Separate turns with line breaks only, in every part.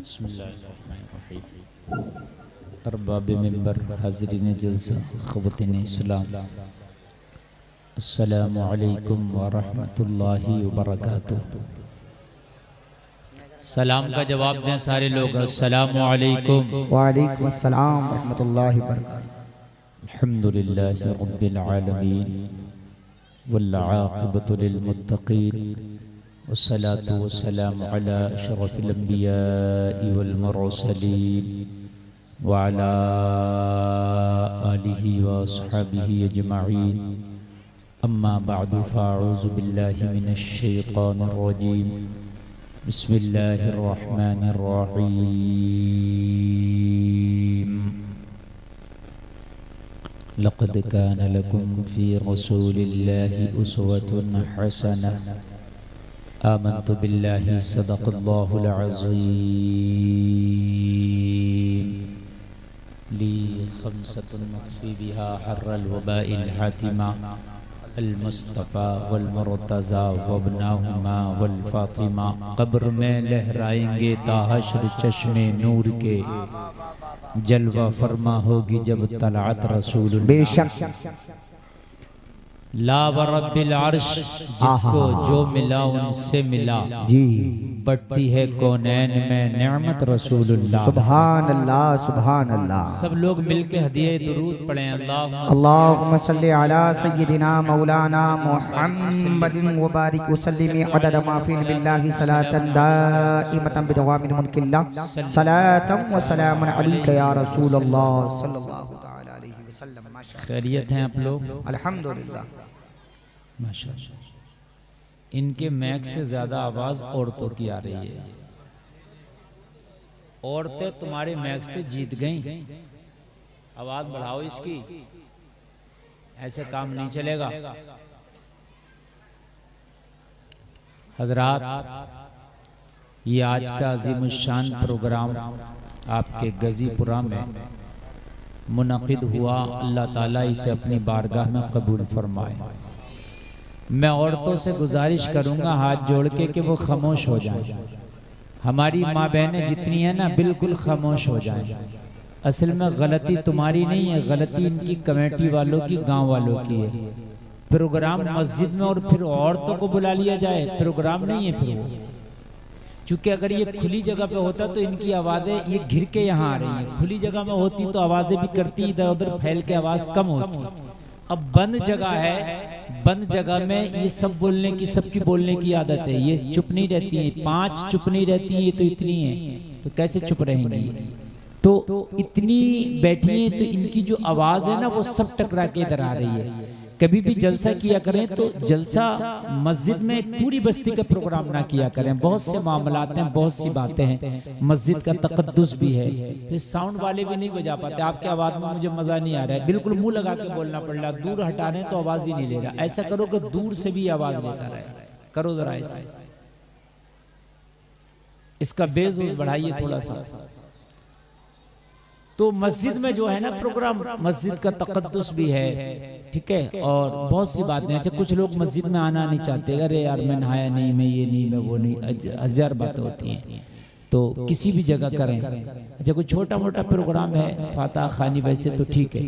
बिस्मिल्लाहिर्रहमानिर्रहीम। अरबाब मिंबर, हाज़रीन जलसा, ख़वातीन इस्लाम, अस्सलामु अलैकुम व रहमतुल्लाहि व बरकातुहू। सलाम का जवाब दें सारे लोग, अस्सलामु अलैकुम।
वालेकुम अस्सलाम व रहमतुल्लाहि व बरकातुहू।
अल्हम्दुलिल्लाहि रब्बिल आलमीन वल आक़िबतु लिल मुत्तक़ीन वस्सलातु वस्सलामु अला अशरफिल अंबियाइ वल मुरसलीन व अला आलिहि व अस्हाबिहि अजमईन। अम्मा बअदु फ़अऊज़ु बिल्लाहि मिनश शैतानिर रजीम। बिस्मिल्लाहिर रहमानिर रहीम। लक़द कान लकुम फ़ी रसूलिल्लाहि उस्वतुन हसनह। आमन्तु बिल्लाहि सदक़ल्लाहुल अज़ीम। ली ख़म्सतुन नख़्फ़ी बिहा हर्रल वबाइल हातिमा अल मुस्तफ़ा वल मुर्तज़ा वब्नाहुमा वल फ़ातिमा। क़ब्र में लहराएंगे ताहश्र चश्मे नूर के, जलवा फरमा होगी जब तलअत रसूलुल्लाह।
बेशक
ला व रब्बिल अर्श, जिसको जो मिला उनसे मिला,
जी
बढ़ती है कौनैन में नेमत रसूलुल्लाह।
सुभान अल्लाह सुभान अल्लाह।
सब लोग मिलके हदिया दुरूद पढ़ें।
अल्लाहुम्मा सल्ली अला सय्यिदिना मौलाना मुहम्मदिन व बारिक वसल्लिम अदद मा फी बिल्लाहि सलातन दाइमतन बिदवामिन मुल्किल्लाह सलातन व सलामुन अलैका या रसूलल्लाह सल्लल्लाहु तआला अलैहि वसल्लम। माशाअल्लाह,
खैरियत हैं आप लोग?
अल्हम्दुलिल्लाह।
माशाअल्लाह। इनके मैक से ज्यादा आवाज औरतों की आ रही है। औरतें तुम्हारे मैक से जीत गईं। आवाज बढ़ाओ इसकी, ऐसे काम नहीं चलेगा। हजरात, ये आज का अजीमुशान प्रोग्राम आपके गजीपुरा में मुनक़िद हुआ। अल्लाह ताला इसे अपनी बारगाह में कबूल फरमाए। मैं औरतों से गुजारिश करूंगा हाथ जोड़ के कि वो खामोश हो जाएं। हमारी माँ बहनें जितनी है ना, बिल्कुल खामोश हो जाएं। असल में गलती तुम्हारी नहीं है, गलती इनकी कमेटी वालों की, गांव वालों की है। प्रोग्राम मस्जिद में और फिर औरतों को बुला लिया जाए, प्रोग्राम नहीं है फिर वो। क्योंकि अगर ये खुली जगह पे होता तो इनकी आवाजें ये घिर के यहाँ आ रही हैं। खुली जगह में होती तो आवाजें भी करती, इधर उधर फैल के आवाज कम होती। अब बंद जगह है, बंद जगह में ये सब बोलने की, सबकी बोलने की आदत है। ये चुप नहीं रहती है, 5 चुप नहीं रहती है, ये तो इतनी है, तो कैसे चुप रहेंगी? तो इतनी बैठी है तो इनकी जो आवाज है ना वो सब टकरा के इधर आ रही है। कभी भी जलसा किया करें तो जलसा मस्जिद में पूरी बस्ती का प्रोग्राम ना किया करें। बहुत से मामलात हैं, बहुत सी बातें हैं, मस्जिद का तकद्दुस भी है। फिर साउंड वाले भी नहीं बजा पाते। आपकी आवाज में मुझे मजा नहीं आ रहा है, बिल्कुल मुंह लगा के बोलना पड़ रहा। दूर हटा रहे तो आवाज ही नहीं ले रहा। ऐसा करो कि दूर से भी आवाज लेता रहे। करो जरा ऐसा। इसका बेस बढ़ाइए थोड़ा सा। तो मस्जिद में जो है ना प्रोग्राम, मस्जिद का तकद्दुस भी है, ठीक है। और बहुत सी बातें हैं। अच्छा, कुछ लोग मस्जिद में आना नहीं चाहते, अरे यार मैं नहाया नहीं, मैं ये नहीं, मैं वो नहीं, हजार बातें होती हैं। तो किसी भी जगह करें। अच्छा, कोई छोटा मोटा प्रोग्राम है, फातिहा खानी, वैसे तो ठीक है।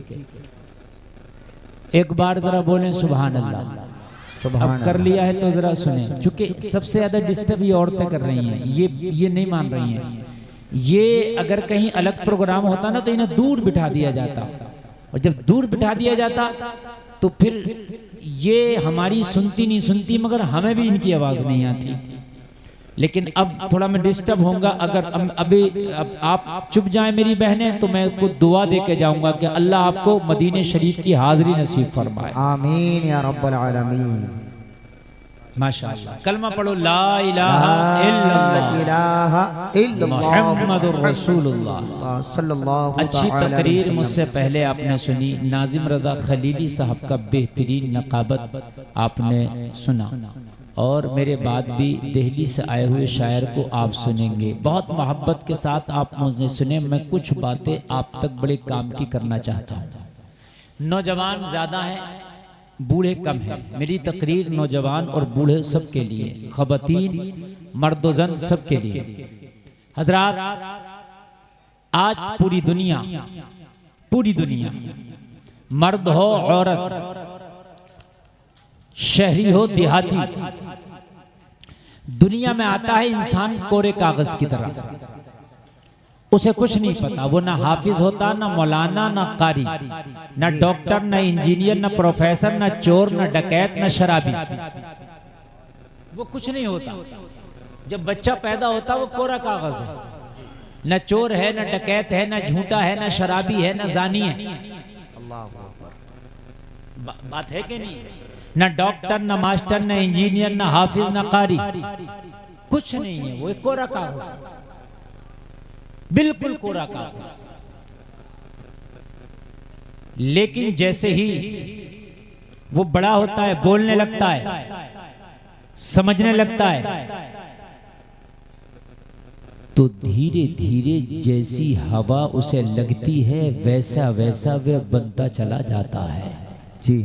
एक बार जरा बोलें सुभान अल्लाह। अब कर लिया है तो जरा सुने, क्योंकि सबसे ज्यादा डिस्टर्ब ये औरतें कर रही हैं। ये नहीं मान रही हैं। ये अगर कहीं अलग प्रोग्राम होता ना तो इन्हें दूर बिठा दिया जाता, और जब दूर बिठा दिया जाता तो फिर ये हमारी सुनती नहीं सुनती, मगर हमें भी इनकी आवाज नहीं आती। लेकिन अब थोड़ा मैं डिस्टर्ब होऊंगा। अगर अभी आप चुप जाएं मेरी बहनें, तो मैं आपको दुआ दे के जाऊंगा कि अल्लाह आपको मदीने शरीफ की हाजिरी नसीब फरमाए।
आमीन या रब्बल आलमीन।
माशाअल्लाह। कलमा पढ़ो, ला इलाहा इल्लल्लाह मुहम्मदुर रसूलुल्लाह
सल्लल्लाहु
अच्छी
तआला
तकरीर
अलैहि
मुझसे पहले आपने सुनी। नाजिम रज़ा खलीली साहब का बेहतरीन नकाबत आपने सुना, और मेरे बाद भी दिल्ली से आए हुए शायर को आप सुनेंगे। बहुत मोहब्बत के साथ आप मुझे सुने। मैं कुछ बातें आप तक बड़े काम की करना चाहता हूँ। नौजवान ज़्यादा हैं, बूढ़े कम हैं। मेरी तकरीर नौजवान और बूढ़े सबके लिए, ख़वातीन मर्दोजन सबके लिए। हजरात, आज पूरी दुनिया मर्द हो औरत, शहरी हो देहाती, दुनिया में आता है इंसान कोरे कागज की तरह। उसे कुछ नहीं पता, वो ना हाफिज होता, ना मौलाना, ना कारी, ना डॉक्टर, ना इंजीनियर, ना प्रोफेसर, ना चोर, ना डकैत, ना शराबी, वो कुछ नहीं होता। जब बच्चा पैदा होता वो कोरा कागज है, न चोर है, न डकैत है, न झूठा है, न शराबी है, न जानी है। बात है कि नहीं? न डॉक्टर, न मास्टर, न इंजीनियर, न हाफिज, न कारी, कुछ नहीं है। वो एक कोरा कागज है, बिल्कुल कोरा कागज। लेकिन जैसे ही वो बड़ा होता है, बोलने लगता है, समझने लगता है, तो धीरे धीरे जैसी हवा उसे लगती है वैसा वैसा वह बनता चला जाता है।
जी,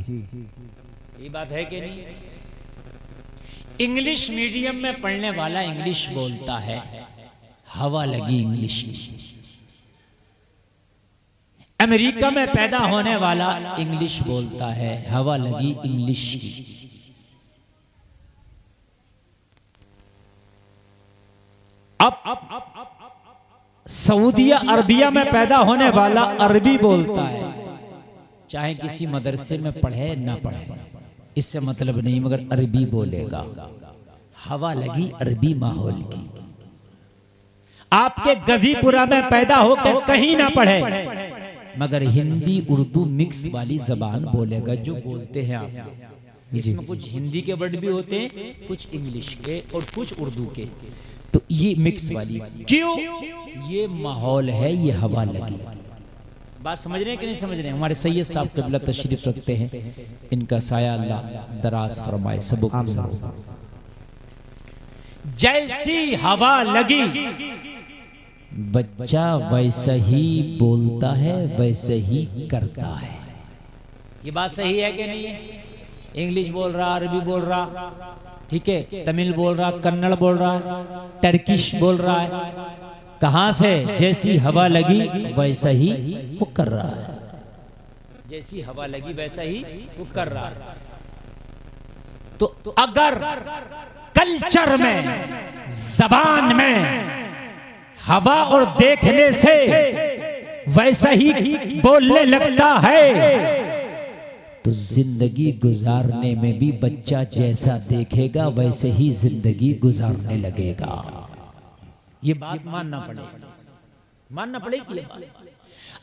ये बात है कि नहीं? इंग्लिश मीडियम में पढ़ने वाला इंग्लिश बोलता है, हवा लगी इंग्लिश की। अमेरिका में पैदा होने वाला इंग्लिश बोलता है, हवा लगी इंग्लिश की। अब सऊदिया अरबिया में पैदा होने वाला अरबी बोलता है, चाहे किसी मदरसे में पढ़े ना पढ़े, इससे मतलब नहीं, मगर अरबी बोलेगा। हवा लगी अरबी माहौल की। आपके गजीपुरा में पैदा होकर कहीं ना पढ़े, मगर हिंदी उर्दू मिक्स वाली जबान बोलेगा। जो बोलते हैं आप, इसमें कुछ हिंदी के वर्ड भी होते हैं, कुछ इंग्लिश के और कुछ उर्दू के, तो ये मिक्स वाली। क्यों? ये माहौल है, ये हवा लगी। बात समझ रहे हैं कि नहीं समझ रहे हैं? हमारे सैयद साहब क़िबला तशरीफ रखते हैं, इनका साया अल्लाह दराज फरमाए सबको। जैसी हवा लगी, बच्चा वैसा ही बोलता है, वैसे ही करता है। ये बात सही है कि नहीं है? इंग्लिश बोल रहा, अरबी बोल रहा, ठीक है, तमिल बोल रहा, कन्नड़ बोल रहा, टर्किश बोल रहा है, कहां से? जैसी हवा लगी वैसा ही वो कर रहा है। जैसी हवा लगी वैसा ही वो कर रहा है। तो अगर कल्चर में, जबान में हवा और देखने से वैसा ही बोलने लगता है, तो जिंदगी गुजारने में भी बच्चा जैसा देखेगा वैसे ही जिंदगी गुजारने लगेगा। ये बात मानना पड़ेगी ये बात।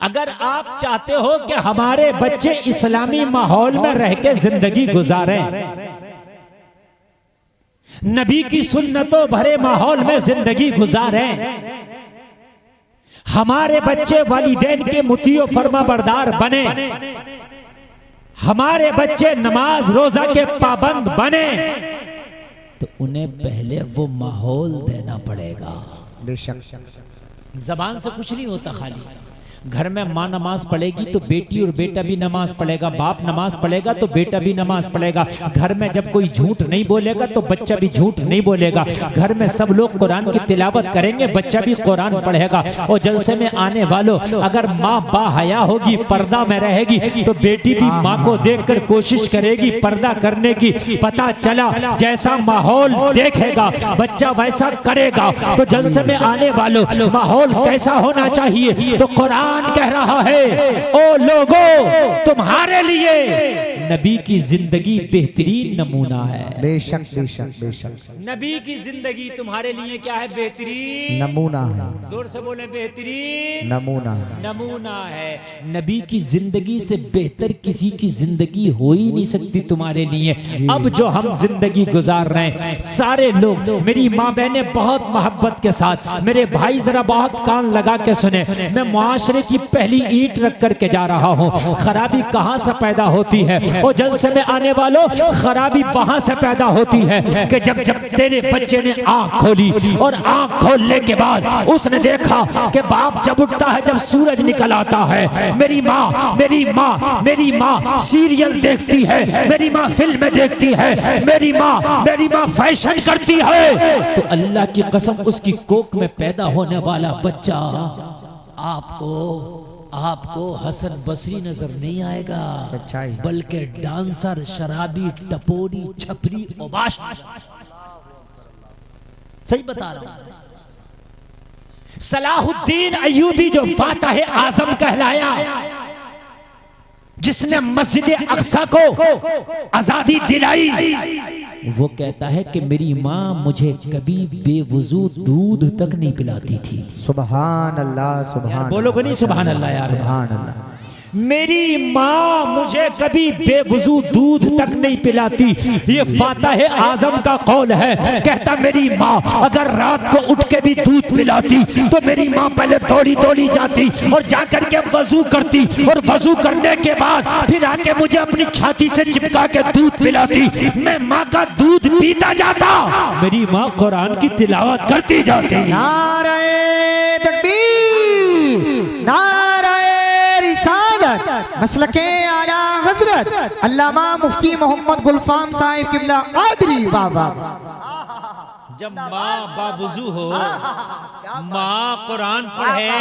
अगर आप चाहते हो कि हमारे बच्चे इस्लामी माहौल में रह के जिंदगी गुजारें, नबी की सुन्नतों भरे माहौल में जिंदगी गुजारें, हमारे बच्चे वालिदैन के मुतीओ फरमा बरदार बने, हमारे बच्चे नमाज रोजा के पाबंद बने, तो उन्हें पहले वो माहौल देना पड़ेगा।
बेशक
जबान से कुछ नहीं होता। खाली घर में माँ नमाज पढ़ेगी तो बेटी और बेटा भी नमाज पढ़ेगा, बाप नमाज पढ़ेगा तो बेटा भी नमाज पढ़ेगा। घर में जब कोई झूठ नहीं बोलेगा तो बच्चा भी झूठ नहीं बोलेगा। घर में सब लोग कुरान की तिलावत करेंगे, बच्चा भी कुरान पढ़ेगा। और जलसे में आने वालों, अगर माँ बाहया होगी, पर्दा में रहेगी, तो बेटी भी माँ को देखकर कोशिश करेगी पर्दा करने की। पता चला जैसा माहौल देखेगा बच्चा वैसा करेगा। तो जलसे में आने वालों, माहौल कैसा होना चाहिए? तो कुरान कह रहा है, ओ लोगों, तुम्हारे लिए नबी की जिंदगी बेहतरीन नमूना है।
बेशक बेशक बेशक
नबी की जिंदगी तुम्हारे लिए क्या है? बेहतरीन
नमूना है।
जोर से बोले, बेहतरीन
नमूना
नमूना है। नबी की जिंदगी से बेहतर किसी की जिंदगी हो ही नहीं सकती तुम्हारे लिए। अब जो हम जिंदगी गुजार रहे हैं, सारे लोग, मेरी माँ बहने बहुत मोहब्बत के साथ, मेरे भाई जरा बहुत कान लगा के सुने, मैं मुआशरे की पहली ईंट रख करके जा रहा हूँ। खराबी कहाँ से पैदा होती है?
और जलसे में आने वालों, खराबी वहां से पैदा होती है कि जब जब तेरे बच्चे ने आंख खोली और आंख खोलने के बाद उसने देखा कि बाप जब उठता है, जब सूरज निकल आता है, मेरी माँ मेरी माँ मेरी माँ सीरियल देखती है, मेरी माँ फिल्में देखती है, मेरी माँ फैशन करती है। तो अल्लाह की कसम उसकी कोख में पैदा होने वाला बच्चा आपको हसन बसरी नजर नहीं आएगा,
सच्चाई,
बल्कि डांसर, शराबी, टपोरी, छपरी, ओबाश। सही बता रहा हूं। सलाहुद्दीन अय्यूबी जो फातह आजम कहलाया, जिसने मस्जिद अक्सा को आजादी दिलाई, वो कहता है कि मेरी माँ मुझे कभी बेवुजू दूध तक नहीं पिलाती थी।
सुभान अल्लाह, सुभान,
बोलोगे नहीं सुभान अल्लाह यार?
सुभान अल्लाह।
मेरी माँ मुझे कभी बेवुजू दूध तक नहीं पिलाती। ये फातह आजम का कौल है। कहता मेरी माँ अगर रात को उठ के भी दूध पिलाती तो मेरी माँ पहले दौड़ी दौड़ी जाती और जाकर के वजू करती, और वजू करने के बाद फिर आके मुझे अपनी छाती से चिपका के दूध पिलाती। मैं माँ का दूध पीता जाता, मेरी माँ कुरान की तिलावत करती जाती।
नारे तकबीर, नारे रिसालत, मसलके आला हजरत अल्लामा मुफ्ती मोहम्मद गुलफाम साहिब किबला कादरी बाबा।
जब माँ बावुजू हो, माँ कुरान पढ़े,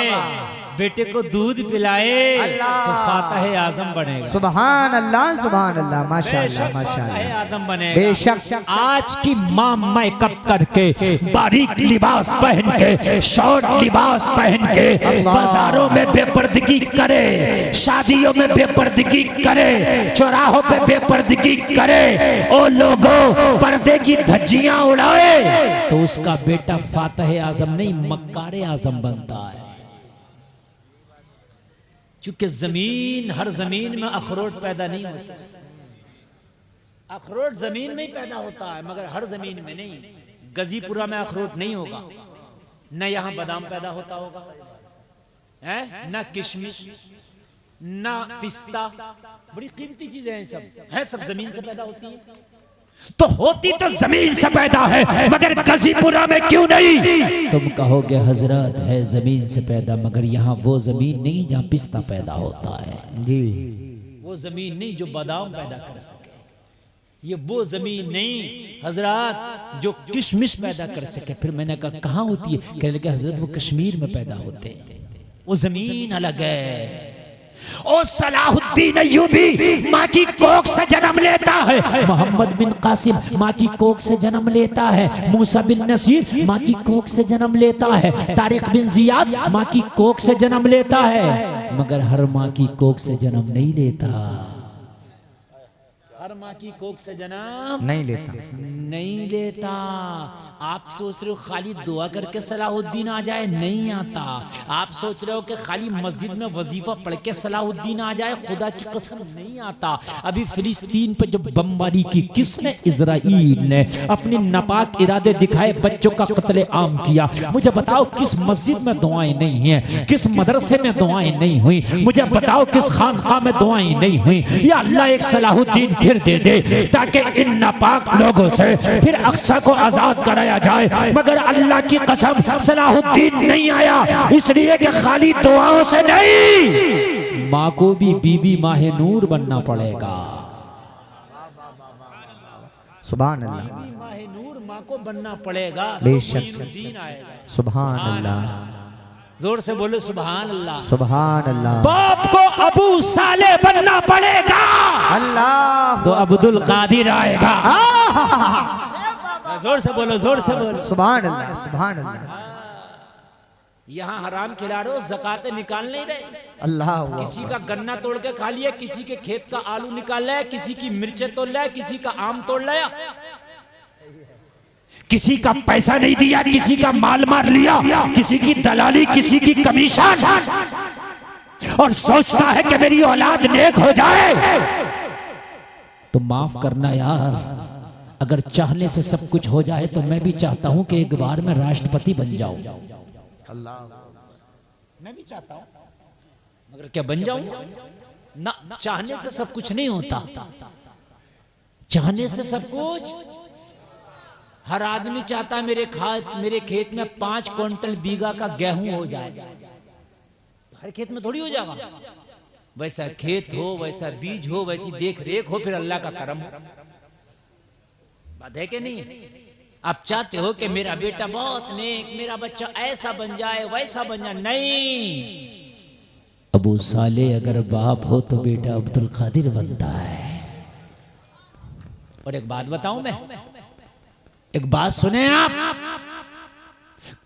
बेटे को दूध पिलाए, तो फातह आजम बनेगा।
सुभान अल्लाह, सुभान अल्लाह, माशाअल्लाह, माशाअल्लाह,
आजम बनेगा।
बेशक
आज की माँ मेकअप करके, बारीक लिबास पहन के, शॉर्ट लिबास पहन के बाजारों में बेपर्दगी करे, शादियों में बेपर्दगी करे, चौराहों पे बेपर्दगी करे, और लोगों पर्दे की धज्जियां उड़ाए, तो उसका बेटा फातह आजम नहीं मक्कार आजम बनता है। क्योंकि जमीन, हर जमीन में अखरोट पैदा नहीं होता। अखरोट जमीन में ही पैदा होता है, मगर हर जमीन में नहीं। गजीपुरा में अखरोट नहीं होगा, न यहाँ बादाम पैदा होता होगा, है न किशमिश, न पिस्ता। बड़ी कीमती चीजें हैं, सब जमीन से पैदा होती है। तो होती तो जमीन से पैदा है, मगर गजीपुरा में क्यों नहीं? तुम कहोगे हजरत है जमीन से पैदा, मगर यहाँ वो जमीन नहीं जहाँ पिस्ता पैदा होता है
जी।
वो जमीन नहीं जो बादाम पैदा कर सके, ये वो जमीन नहीं हजरत जो किशमिश पैदा कर सके। फिर मैंने कहा कहाँ होती है? कहने लगे हजरत वो कश्मीर में पैदा होते हैं, वो जमीन अलग है। और सलाहुद्दीन अय्यूबी माँ की कोख से जन्म लेता है, मोहम्मद बिन कासिम माँ की कोख से जन्म लेता है, मूसा बिन नसीर माँ की कोख से जन्म लेता है, तारिक बिन जियाद माँ की कोख से जन्म लेता है, मगर हर माँ की कोख से जन्म नहीं लेता। हर माँ की कोख से जन्म
नहीं लेता,
नहीं लेता। आप सोच रहे हो खाली दुआ करके सलाहुद्दीन आ जाए, नहीं आता। आप सोच रहे हो कि खाली मस्जिद में वजीफा पढ़ के सलाहुद्दीन आ जाए, खुदा की कसम नहीं आता। अभी फिलिस्तीन पे जब बमबारी की किसने? इजराइल ने अपने नापाक इरादे दिखाए, बच्चों का कत्ले आम किया। मुझे बताओ किस मस्जिद में दुआएं नहीं है, किस मदरसे में दुआएं नहीं हुई? मुझे बताओ किस खानका में दुआएं नहीं हुई? या अल्लाह एक सलाहुद्दीन फिर दे दे ताकि इन नापाक लोगों से फिर अक्सा को आजाद कराया जाए। मगर अल्लाह की कसम सलाहुद्दीन नहीं आया, इसलिए कि खाली दुआओं से नहीं, माँ को भी बीबी माहे नूर बनना पड़ेगा।
सुभान अल्लाह,
माहे नूर माँ को बनना पड़ेगा,
बेशक, सुभान अल्लाह,
जोर से बोलो सुभान अल्लाह,
सुभान अल्लाह।
बाप को अबू साले बनना पड़ेगा,
अल्लाह
तो अब्दुल कादिर आएगा। जोर से बोलो, जोर से बोलो
सुभान अल्लाह, सुभान अल्लाह।
यहाँ हराम खिला रहे हो, ज़कातें निकाल नहीं रहे।
अल्लाह,
किसी का गन्ना तोड़ के खा लिया, किसी के खेत का आलू निकाल लिया, किसी की मिर्चें तोड़ लिया, किसी का आम तोड़ लिया, किसी का पैसा नहीं दिया, किसी का माल मार लिया, किसी की दलाली, किसी की कमीशन, और सोचता है कि मेरी औलाद नेक हो जाए। तो माफ करना यार, अगर चाहने से सब कुछ हो जाए तो मैं भी चाहता हूं कि एक बार मैं राष्ट्रपति बन जाऊं। मैं भी चाहता हूं, मगर क्या बन जाऊं? ना, चाहने से सब कुछ नहीं होता। चाहने से सब कुछ, हर आदमी चाहता मेरे खेत में 5 क्विंटल बीघा का गेहूं हो जाए, तो हर खेत में थोड़ी हो जाएगा। वैसा खेत हो, वैसा बीज हो, वैसी देख रेख हो, फिर अल्लाह का करम हो। बात है कि नहीं? आप चाहते हो कि मेरा बेटा बहुत नेक, मेरा बच्चा ऐसा बन जाए, वैसा बन जाए, नहीं।
अबू साले अगर बाप हो तो बेटा अब्दुल कादिर बनता है।
और एक बात बताऊं मैं, एक बात सुने आप,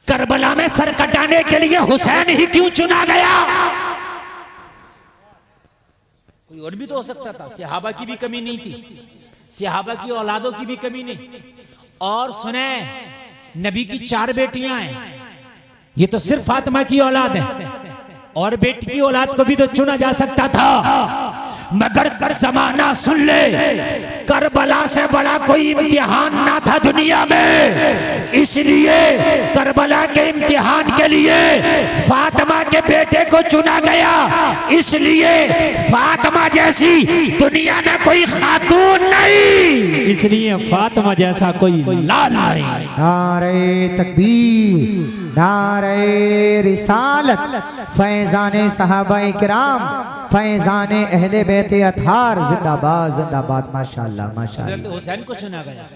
करबला में सर कटाने के लिए हुसैन ही क्यों चुना गया? कोई और भी तो हो सकता था। सहाबा की भी कमी नहीं थी, सहाबा की औलादों की भी कमी नहीं। और सुने, नबी की 4 बेटियां हैं, ये तो सिर्फ फातिमा की औलाद है, और बेटी की औलाद को भी तो चुना जा सकता था। मगर जमाना सुन ले, करबला से बड़ा कोई इम्तिहान ना था दुनिया में, इसलिए करबला के इम्तिहान के लिए फातिमा के बेटे को चुना गया। इसलिए फातिमा जैसी दुनिया में कोई खातून नहीं, इसलिए फातिमा जैसा कोई लाल नहीं।
नारे तकबीर, नारे रिसालत, फैजाने सहाबाए किराम, फैजाने अहले बैत अतहार, जिंदाबाद जिंदाबाद। माशाअल्लाह माशाअल्लाह।
हजरत हुसैन को चुना गया,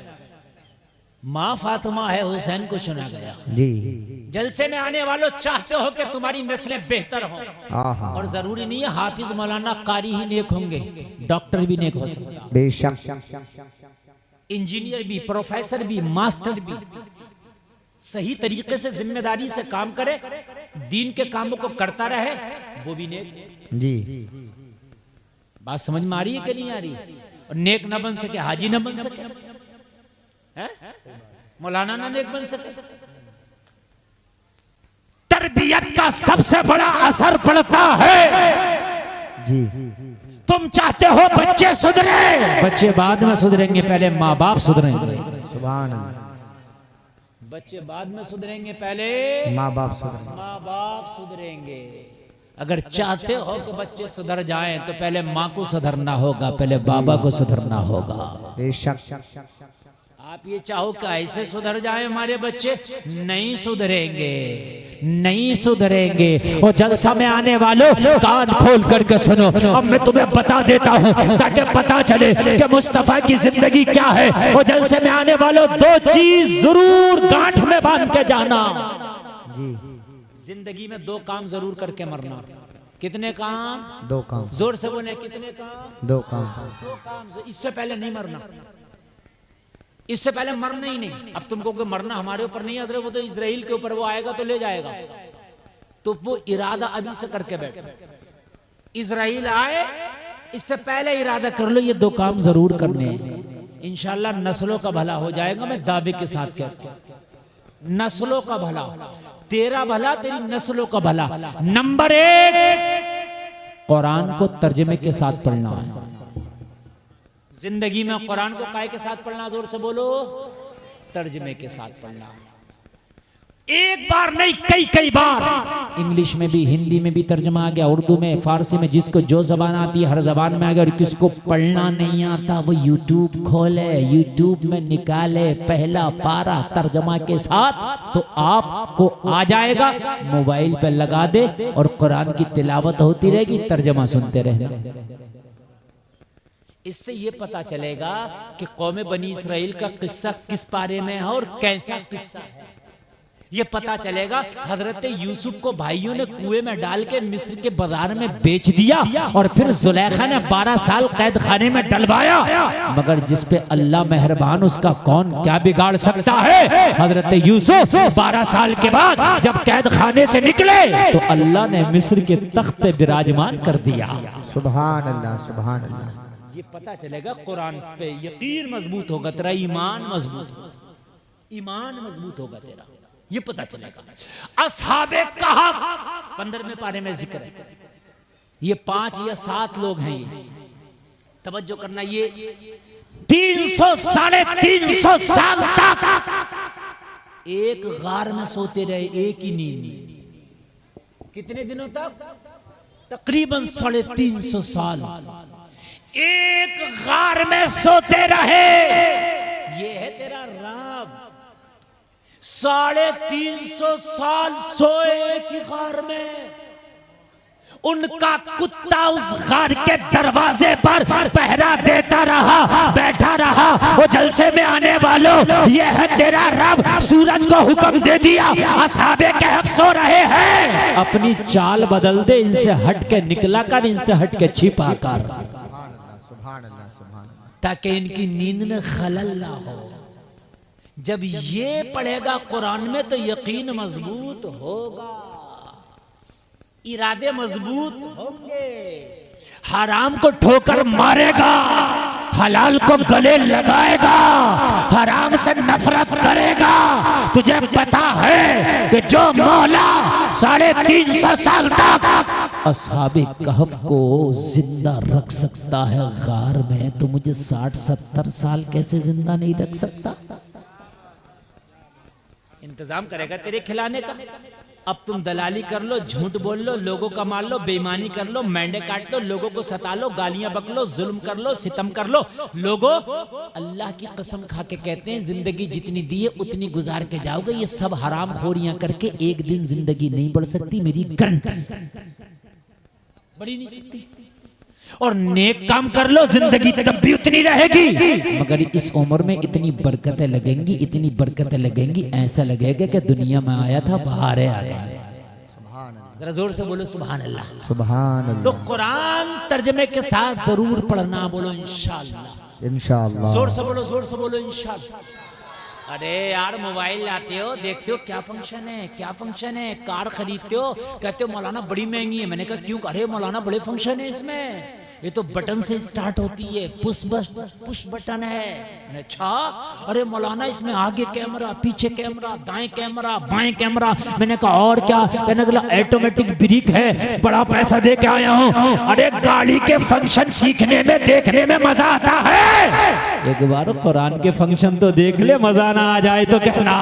माँ फातिमा है, हुसैन को चुना गया।
जी,
जलसे में आने वालों चाहते हो कि तुम्हारी नस्लें बेहतर हो,
आहा,
और जरूरी नहीं है हाफिज मौलाना कारी ही नेक होंगे, डॉक्टर भी नेक हो सकता है,
बेशक,
इंजीनियर भी, प्रोफेसर भी, मास्टर भी। सही तरीके से जिम्मेदारी से काम करे, दीन के कामों को करता रहे, वो भी नेक।
जी,
बात समझ में आ रही है कि नहीं आ रही? और नेक न बन सके, हाजी न बन सके, है? मौलाना ना नेक बन सके। तरबियत का सबसे बड़ा असर पड़ता है।
जी,
तुम चाहते हो बच्चे सुधरे, बच्चे बाद में सुधरेंगे, पहले माँ बाप सुधरेंगे।
सुभान अल्लाह।
बच्चे बाद में सुधरेंगे, पहले
माँ बाप सुधरेंगे।
माँ बाप सुधरेंगे। अगर चाहते हो कि बच्चे सुधर जाएं तो पहले माँ को सुधरना होगा, पहले बाबा को सुधरना होगा।
बेशक,
आप ये चाहो कि ऐसे सुधर जाए हमारे बच्चे, नहीं सुधरेंगे, नहीं सुधरेंगे। और जलसा में आने वालों कान खोल करके सुनो, अब मैं तुम्हें बता देता हूँ ताकि पता चले कि मुस्तफा की जिंदगी क्या है। और जलसे में आने वालों 2 चीज जरूर गांठ में बांध के जाना।
जी,
जिंदगी में 2 काम जरूर करके मरना। कितने काम?
2 काम।
जोर से बोले, कितने काम?
2 काम।
2 काम। इससे पहले नहीं मरना, इससे पहले मरना ही नहीं। अब तुमको कि मरना हमारे ऊपर नहीं है, वो तो इजराइल के ऊपर, वो आएगा तो ले जाएगा। तो वो इरादा अभी से करके बैठो, इजराइल आए इससे पहले इरादा कर लो, ये 2 काम जरूर करने हैं। इंशाल्लाह नस्लों का भला हो जाएगा। मैं दावे के साथ कहता हूं, नस्लों का भला, तेरा भला, तेरी नस्लों का भला। नंबर 1, कुरान को तर्जमे के साथ पढ़ना है। जिंदगी में कुरान को काय के साथ पढ़ना? जोर से बोलो, तर्जमे के साथ पढ़ना। एक बार नहीं, कई बार। इंग्लिश में भी, हिंदी में भी तर्जमा आ गया, उर्दू में, फारसी में, जिसको जो जबान आती है हर जबान में आ गया। और किसको पढ़ना नहीं आता वो यूट्यूब खोले, यूट्यूब में निकाले पहला पारा तर्जमा के साथ, तो आपको आ जाएगा। मोबाइल पे लगा दे और कुरान की तिलावत होती रहेगी, तर्जमा सुनते रहे। इससे ये पता चलेगा कि कौम बनी इसराइल का किस्सा किस पारे में है और कैसा किस्सा है। ये पता चलेगा। हजरत यूसुफ को भाइयों ने कुएं में डाल के मिस्र के बाजार में बेच दिया, और फिर जुलेखा ने 12 साल कैद खाने में डलवाया। मगर जिस पे अल्लाह मेहरबान, उसका कौन क्या बिगाड़ सकता है। हजरत यूसुफ 12 साल के बाद जब कैद खाने से निकले तो अल्लाह ने मिस्र के तख्त पे विराजमान कर दिया।
सुभान अल्लाह, सुभान अल्लाह।
ये पता चलेगा, कुरान पे यकीन मजबूत होगा तेरा, ईमान मजबूत, ईमान मजबूत होगा तेरा, ये पता चलेगा। असहाबे कहफ 15वें पारे में जिक्र है। ये 5 या 7 लोग हैं। ये तवज्जो करना, ये 300 साढ़े 300 साल तक एक गार में सोते रहे, एक ही नींद। कितने दिनों तक? तकरीबन 350 साल एक गार में सोते रहे। ये है तेरा रब। 350 साल सोए एक ही गार में। उनका कुत्ता उस गार के दरवाजे पर पहरा देता रहा, बैठा रहा। वो जलसे में आने वालों, ये है तेरा रब। सूरज को हुक्म दे दिया, असहाबे कहफ सो रहे हैं, अपनी चाल बदल दे, इनसे हट के निकला कर, इनसे हट के छिपा कर, ताकि इनकी नींद में खलल ना हो। जब ये पढ़ेगा कुरान में तो यकीन मजबूत होगा, इरादे मजबूत होंगे। हराम को ठोकर मारेगा, हलाल को गले लगाएगा, हराम से नफरत करेगा। तुझे पता है कि जो मौला 350 साल तक असहाबे कहफ को जिंदा रख सकता है गार में, तो मुझे 60-70 साल कैसे जिंदा नहीं रख सकता? इंतजाम करेगा तेरे खिलाने का। अब तुम दलाली कर लो, झूठ बोल लो, लोगों का मार लो, बेईमानी कर लो, मेंढे काट लो, लोगों को सता लो, गालियां बक लो, जुल्म कर लो, सितम कर लो। लोगों, अल्लाह की कसम खा के कहते हैं जिंदगी जितनी दी है उतनी गुजार के जाओगे। ये सब हराम खोरियां करके एक दिन जिंदगी नहीं बढ़ सकती, मेरी गारंटी, बढ़ी नहीं सकती। और नेक काम कर लो, जिंदगी तब भी उतनी रहेगी, मगर इस उम्र में इतनी बरकतें लगेंगी, इतनी बरकतें लगेंगी, ऐसा लगेगा कि दुनिया में आया था बाहर आ गया। जरा जोर से बोलो सुभान अल्लाह, सुभान अल्लाह। तो कुरान तर्जमे के साथ जरूर पढ़ना, बोलो इंशाअल्लाह, इंशाअल्लाह। जोर से बोलो, जोर से बोलो इंशाअल्लाह। अरे यार, मोबाइल लाते हो, देखते हो क्या फंक्शन है, क्या फंक्शन है, कार खरीदते हो, कहते हो मौलाना बड़ी महंगी है। मैंने कहा क्यों? अरे मौलाना बड़े फंक्शन है इसमें, ये तो बटन से स्टार्ट होती है, पुश बटन है। अच्छा, अरे मौलाना इसमें आगे कैमरा, पीछे कैमरा, दाएं कैमरा, बाएं कैमरा। मैंने कहा और क्या? कहने लगा ऑटोमेटिक ब्रेक है, बड़ा पैसा दे के आया हूँ। अरे गाड़ी के फंक्शन सीखने में, देखने में मजा आता है। एक बार कुरान के फंक्शन तो देख ले, मजा ना आ जाए तो कहना।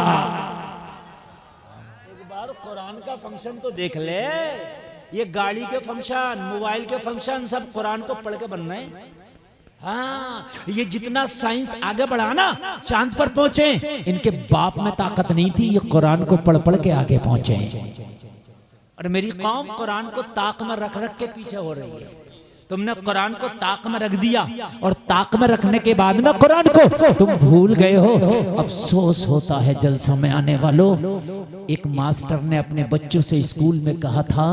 एक बार कुरान का फंक्शन तो देख ले। ये गाड़ी के फंक्शन, मोबाइल के फंक्शन, सब कुरान को पढ़ के बन रहे हैं। हाँ, ये जितना साइंस आगे बढ़ा ना, चांद पर पहुंचे, इनके बाप में ताकत नहीं थी, ये कुरान को पढ़ पढ़ के आगे पहुंचे। और मेरी कौम कुरान को ताक में रख रख के पीछे हो रही है। तुमने कुरान को ताक में रख दिया, और ताक में रखने के बाद ना कुरान को तुम भूल गए हो। अफसोस होता है जलसा में आने वालों। एक मास्टर ने अपने बच्चों से स्कूल में कहा था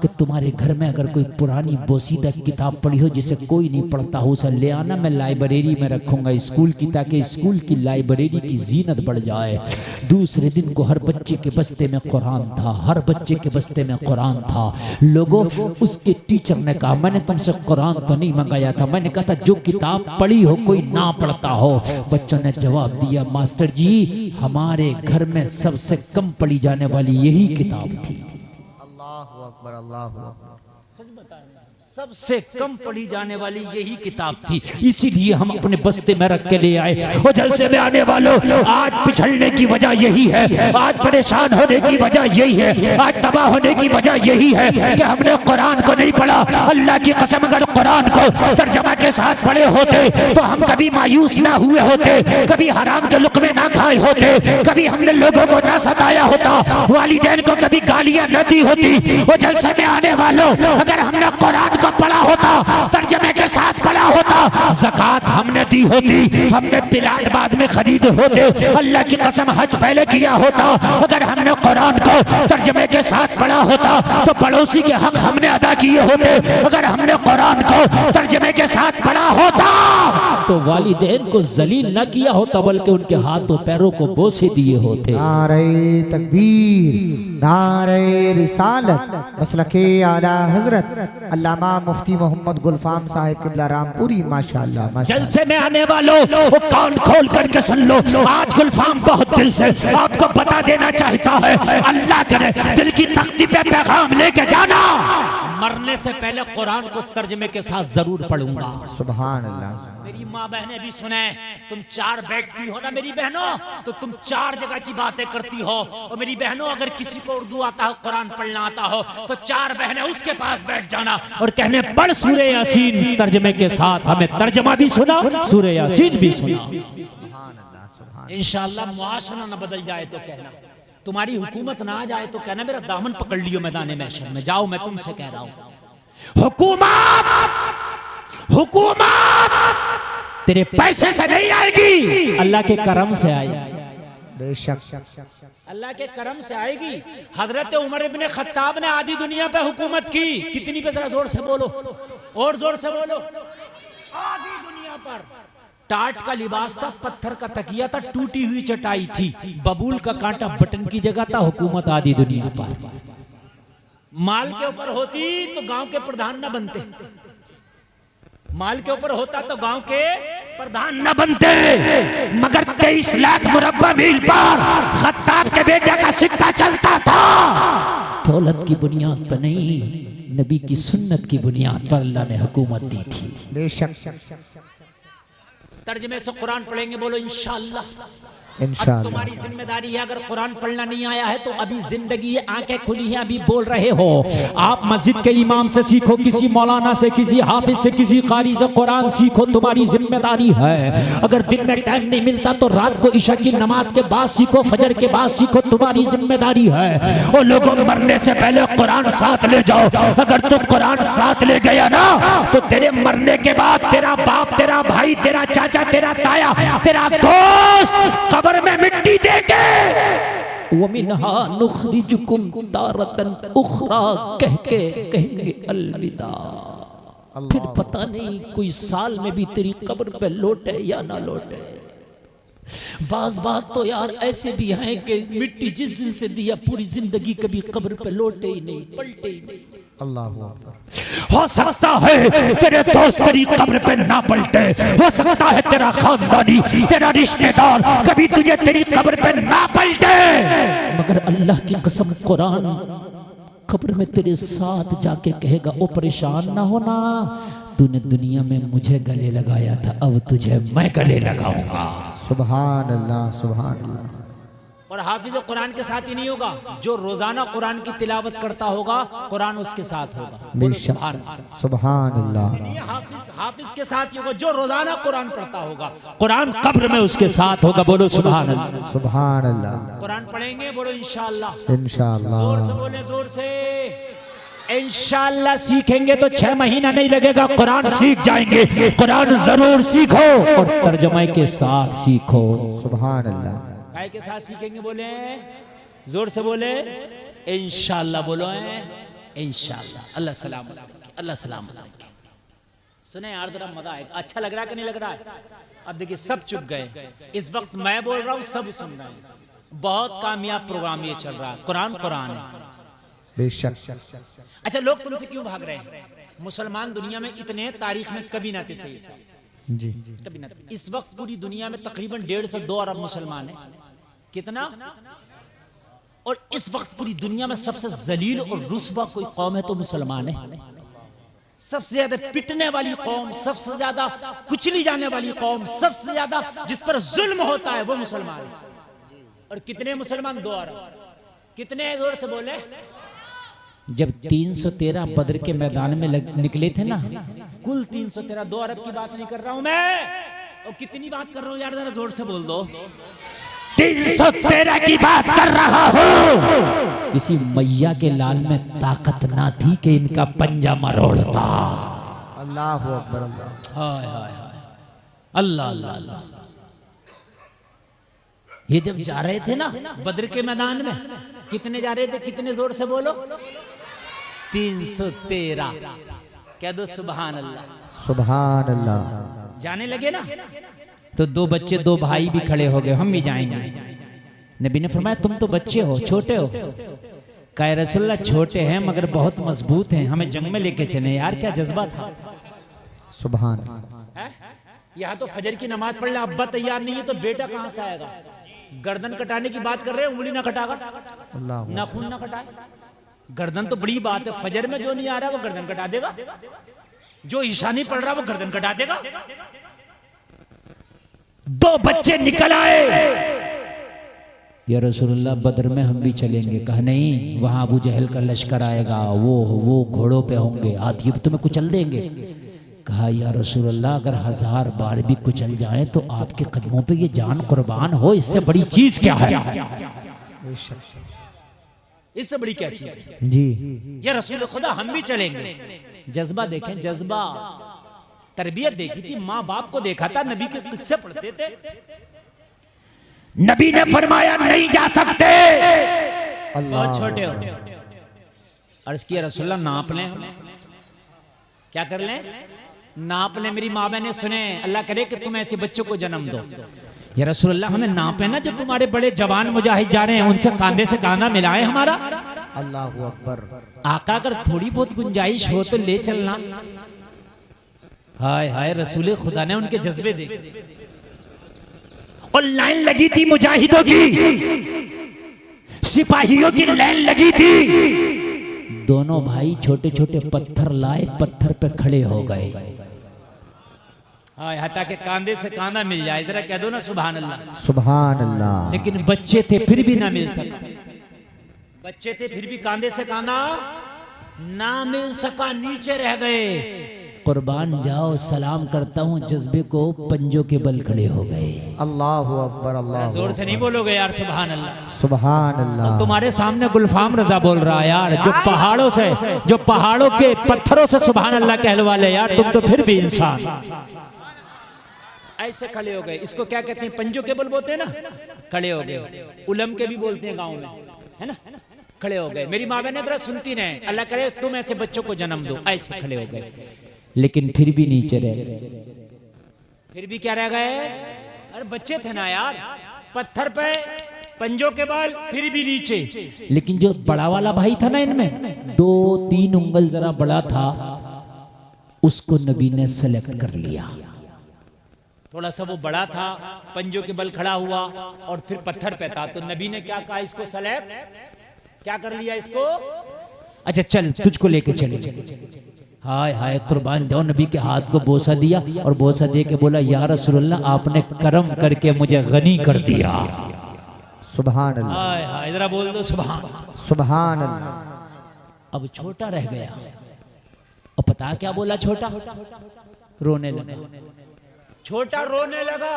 कि तुम्हारे घर में अगर कोई पुरानी बोसीदा किताब पढ़ी हो जिसे कोई नहीं पढ़ता हो, उसे ले आना, मैं लाइब्रेरी में रखूंगा स्कूल की, ताकि स्कूल की लाइब्रेरी की जीनत बढ़ जाए। दूसरे दिन को हर बच्चे के बस्ते में कुरान था, हर बच्चे के बस्ते में कुरान था। लोगों, उसके टीचर ने कहा मैंने तुमसे कुरान तो नहीं मंगाया था, मैंने कहा था जो किताब पढ़ी हो कोई ना पढ़ता हो। बच्चों ने जवाब दिया मास्टर जी, हमारे घर में सबसे कम पढ़ी जाने वाली यही किताब थी। अल्लाहु अकबर, अल्लाहु अकबर। सच बताएं, सबसे कम पढ़ी जाने वाली यही किताब थी, इसीलिए हम अपने बस्ते में रख के ले आए। वो जलसे में आने वालों, आज पिछड़ने की वजह यही है, आज परेशान होने की वजह यही है, आज तबाह होने की वजह यही है कि हमने कुरान को नहीं पढ़ा। अल्लाह की कसम, अगर कुरान को तर्जमा के साथ पढ़े होते तो हम कभी मायूस ना हुए होते, कभी हराम के लुक़मे ना खाए होते, कभी हमने लोगों को ना सताया होता, वालिदैन को कभी गालियां न दी होती। वो जलसे में आने वालों, अगर हमने कुरान को पढ़ा होता, तर्जमे के साथ पढ़ा होता, ज़कात हमने दी होती, हमने प्लाट बाद में खरीदे होते, अल्लाह की कसम हज पहले किया होता। अगर हमने कुरान को तर्जमे के साथ पढ़ा होता तो पड़ोसी के हक हमने अदा किए होते। अगर हमने कुरान को तर्जमे के साथ पढ़ा होता तो वालिदैन को जलील न किया होता, बल्कि उनके हाथों पैरों को बोसे दिए होते।
नारे तकबीर, नारे रिसालत, मसलके आला हजरत अल्लामा मुफ्ती मोहम्मद गुलफाम साहिब किबला रामपुरी, माशाअल्लाह, माशाअल्लाह।
जलसे में आने वालों, वो कान खोल करके सुन लो। आज गुलफाम बहुत दिल से आपको बता देना चाहता है, अल्लाह करे दिल की तख्ती पे पैगाम लेके जाना। मरने से पहले कुरान को तर्जमे के साथ जरूर पढ़ूंगा।
सुभान अल्लाह।
मेरी माँ बहनें भी सुने, तुम 4 बैठती हो ना मेरी बहनों, तो तुम 4 जगह की बातें करती हो। और मेरी बहनों, अगर किसी को उर्दू आता हो, कुरान पढ़ना आता हो, तो 4 बहनें उसके पास बैठ जाना और कहने पढ़ सूरह यासीन तर्जमे के साथ। हमें तर्जमा भी सुना, सूरह यासीन भी सुना। इंशाअल्लाह मुआशरा न बदल जाए तो कहना, तुम्हारी हुकूमत ना आ जाए तो कहना मेरा दामन पकड़ लियो मैदान महशर में। जाओ, मैं तुमसे कह रहा हूं, हुकूमत हुकूमत तेरे पैसे से नहीं आएगी, अल्लाह के करम से आएगी।
बेशक
अल्लाह के करम से आएगी। हजरत उमर इब्ने खत्ताब ने आधी दुनिया पे हुकूमत की। कितनी पे? जरा जोर से बोलो, और जोर से बोलो। आधी दुनिया पर टाट का लिबास था, पत्थर का तकिया था, टूटी हुई चटाई थी, बबूल का कांटा बटन की जगह था। हुकूमत आधी दुनिया पर। माल के ऊपर होती तो गांव के प्रधान न बनते, माल के ऊपर होता तो गांव के प्रधान न बनते। मगर 23 लाख मुरब्बा मील पर खत्ताब के बेटे का सिक्का चलता था। दौलत की बुनियाद पर नहीं, नबी की सुन्नत की बुनियाद पर अल्लाह ने हुकूमत दी थी।
बेशक।
तर्जमे से कुरान पढ़ेंगे, बोलो इंशाअल्लाह।
इंशाअल्लाह।
तुम्हारी जिम्मेदारी है, अगर कुरान पढ़ना नहीं आया है तो अभी जिंदगी है, आंखें खुली हैं, अभी बोल रहे हो। आप मस्जिद के इमाम से सीखो, किसी मौलाना से, किसी हाफिज से, किसी कारी से कुरान सीखो, तुम्हारी जिम्मेदारी है। अगर दिन में टाइम नहीं मिलता तो रात को इशा की नमाज के बाद सीखो, फजर के बाद सीखो, तुम्हारी जिम्मेदारी है। और लोगों, मरने से पहले कुरान साथ ले जाओ। अगर तुम कुरान साथ ले गया ना तो तेरे मरने के बाद तेरा बाप, तेरा भाई, तेरा चाचा, तेरा ताया, तेरा दोस्त कब्र में मिट्टी देके वमिनहा नुखरिजुकुम तारतन उखरा कह के कहेंगे अलविदा। फिर पता नहीं कोई साल में भी तेरी कब्र पे लौटे या ना लौटे। बाज बात तो यार ऐसे भी हैं कि मिट्टी जिस दिन से दिया पूरी जिंदगी कभी कब्र पे लौटे ही नहीं, पलटे ही नहीं।
अल्लाह अकबर।
हो सकता है तेरे दोस्त तेरी कब्र पे ना पलटे, हो सकता है तेरा खानदानी, तेरा रिश्तेदार कभी तुझे तेरी कब्र पे ना पलटे, मगर अल्लाह की कसम कुरान कब्र में तेरे साथ जाके कहेगा, ओ परेशान ना होना, तूने दुनिया में मुझे गले लगाया था, अब तुझे मैं गले लगाऊंगा।
सुभान अल्लाह, सुभान अल्लाह।
और हाफिज कुरान के साथ ही नहीं होगा, जो रोजाना कुरान की तिलावत करता होगा कुरान उसके साथ होगा।
सुभान अल्लाह।
हाफिज के साथ ही होगा, जो रोजाना कुरान पढ़ता होगा कुरान कब्र में उसके साथ होगा। बोलो सुभान अल्लाह,
सुभान अल्लाह।
कुरान पढ़ेंगे, बोलो इंशाअल्लाह,
इंशाअल्लाह।
जोर से बोले, जोर से। इंशाअल्लाह सीखेंगे तो 6 महीना नहीं लगेगा, कुरान सीख जाएंगे। कुरान जरूर सीखो और तर्जमे के साथ सीखो।
सुभान अल्लाह।
काय के साथ सीखेंगे? बोले जोर से, बोले इंशाअल्लाह, बोलो इंशाअल्लाह। अल्लाह सलाम, अल्लाह सलाम। सुने यार, जरा मजा आएगा। अच्छा लग रहा है कि नहीं लग रहा है? अब देखिए सब चुप गए। इस वक्त मैं बोल रहा हूँ, सब सुन रहे हैं। बहुत कामयाब प्रोग्राम ये चल रहा है। कुरान कुरान है।
बेशक।
अच्छा, लोग तुमसे क्यों भाग रहे हैं? मुसलमान दुनिया में इतने तारीख में कभी ना थे, सही से
जी,
कभी ना। इस वक्त पूरी दुनिया में तकरीबन 1.5 से 2 अरब मुसलमान हैं। कितना? और इस वक्त पूरी दुनिया में सबसे जलील और रुस्वा कोई कौम है तो मुसलमान है। सबसे ज्यादा पिटने वाली कौम, सबसे ज्यादा कुचली जाने वाली कौम, सबसे ज्यादा जिस पर जुल्म होता है वो मुसलमान है। और कितने मुसलमान? 2 अरब। कितने? जोर से बोले। जब 313 बद्र के मैदान में निकले थे ना, कुल 313, 2 अरब की बात नहीं कर रहा हूं मैं। और कितनी बात कर रहा हूं यार, जरा जोर से बोल दो। 313 की बात कर रहा हूं। किसी मैया के लाल में ताकत ना थी कि इनका पंजा मरोड़ता।
अल्लाह अकबर। अल्लाह,
हाय हाय हाय, अल्लाह अल्लाह अल्लाह। ये जब जा रहे थे ना बद्र के मैदान में, कितने जा रहे थे? कितने? जोर से बोलो। 313। कह दो सुभान अल्लाह,
सुभान अल्लाह।
जाने लगे ना तो 2 बच्चे, 2 भाई भी खड़े हो गए, हम भी जाएंगे। नबी ने फरमाया, तुम तो बच्चे हो, छोटे हो। कहा रसूलल्लाह, छोटे हैं मगर बहुत मजबूत हैं, हमें जंग में लेके चले। यार क्या जज्बा था।
सुभान।
यहाँ तो फजर की नमाज पढ़ ले, अब्बा तैयार नहीं है तो बेटा कहां से आएगा? गर्दन कटाने की बात कर रहे हैं, उंगली ना कटागा, नाखून ना कटाए। गर्दन तो बड़ी बात है, फजर में जो नहीं आ रहा वो गर्दन कटा देगा, जो ईशा नहीं पढ़ रहा वो गर्दन कटा देगा। 2 बच्चे निकल आए,
या रसूलुल्लाह बदर में हम भी चलेंगे। कहा नहीं, वहां अबू जहल का लश्कर आएगा, वो घोड़ों पे होंगे, हाथी तुम्हें कुचल देंगे। कहा या रसूलुल्लाह अगर 1000 बार भी कुचल जाए तो आपके कदमों पे ये जान कुर्बान हो, इससे बड़ी चीज क्या है?
इससे बड़ी क्या चीज है
जी।
या रसूल खुदा हम भी चलेंगे। जज्बा देखें, जज्बा, तरबियत देखी थी, माँ बाप को देखा था, नबी के किस्से पढ़ते थे। नबी ने फरमाया नहीं जा सकते, बहुत छोटे हो। अर्ज किया रसूलुल्लाह नाप लें, क्या कर लें? नाप लें। मेरी माँ बहने सुने, अल्लाह करे कि तुम ऐसे बच्चों को जन्म दो। या रसूलुल्लाह हमें नाप लेना, जो तुम्हारे बड़े जवान मुजाहिद जा रहे हैं उनसे कांधे से कांधा मिलाए हमारा।
अल्लाहू अकबर।
आका अगर थोड़ी बहुत गुंजाइश हो तो ले चलना। हाय हाय, रसूल खुदा ने उनके जज्बे देखे। और लाइन लगी थी मुजाहिदों की, सिपाहियों की लाइन लगी थी।
दोनों भाई छोटे छोटे पत्थर लाए, पत्थर पे खड़े हो गए।
हता के कांधे से कांधा मिल जाए, जरा कह दो ना सुभान अल्लाह,
सुभान अल्लाह।
लेकिन बच्चे थे फिर भी ना मिल सका, बच्चे थे फिर भी कांधे से कांधा ना मिल सका, नीचे रह गए।
कुर्बान जाओ, सलाम करता हूँ, जज्बे को पंजों के बल खड़े हो गए।
अल्लाहू अकबर। अल्लाह
जोर से नहीं बोलोगे यार सुभान अल्लाह,
सुभान अल्लाह।
तुम्हारे सामने गुलफाम रजा बोल रहा है यार, जो पहाड़ों से, जो पहाड़ों के पत्थरों से सुभान अल्लाह कहलवा ले यार, तुम तो फिर भी इंसान। ऐसे खड़े हो गए, इसको क्या कहते हैं? पंजों के बल बोलते हैं ना, खड़े हो गए। उलम के भी बोलते हैं गाँव में, है ना, खड़े हो गए। मेरी माँ बहने जरा सुनती नहीं, अल्लाह करे तुम ऐसे बच्चों को जन्म दो। ऐसे खड़े हो गए,
लेकिन फिर भी नीचे रह गए।
फिर भी क्या रह गए? अरे बच्चे थे ना यार, पत्थर पे पंजों के बाल, फिर भी नीचे।
लेकिन जो बड़ा वाला भाई था ना इनमें, 2-3 उंगल जरा बड़ा था, उसको नबी ने सेलेक्ट कर लिया।
थोड़ा सा वो बड़ा था, पंजों के बल खड़ा हुआ और फिर पत्थर पे था, तो नबी ने क्या कहा? इसको सेलेक्ट क्या कर लिया इसको?
अच्छा चल, तुझको लेके चले। हाय हाय, कुर्बान जाओ, नबी के हाथ को बोसा दिया और बोसा दे के बोला या रसूलुल्लाह आपने करम करके मुझे गनी कर दिया।
सुभान अल्लाह।
हाय हाय, जरा बोल दो सुभान,
सुभान अल्लाह।
अब छोटा रह गया, और पता क्या बोला? छोटा रोने लगा।
छोटा रोने लगा,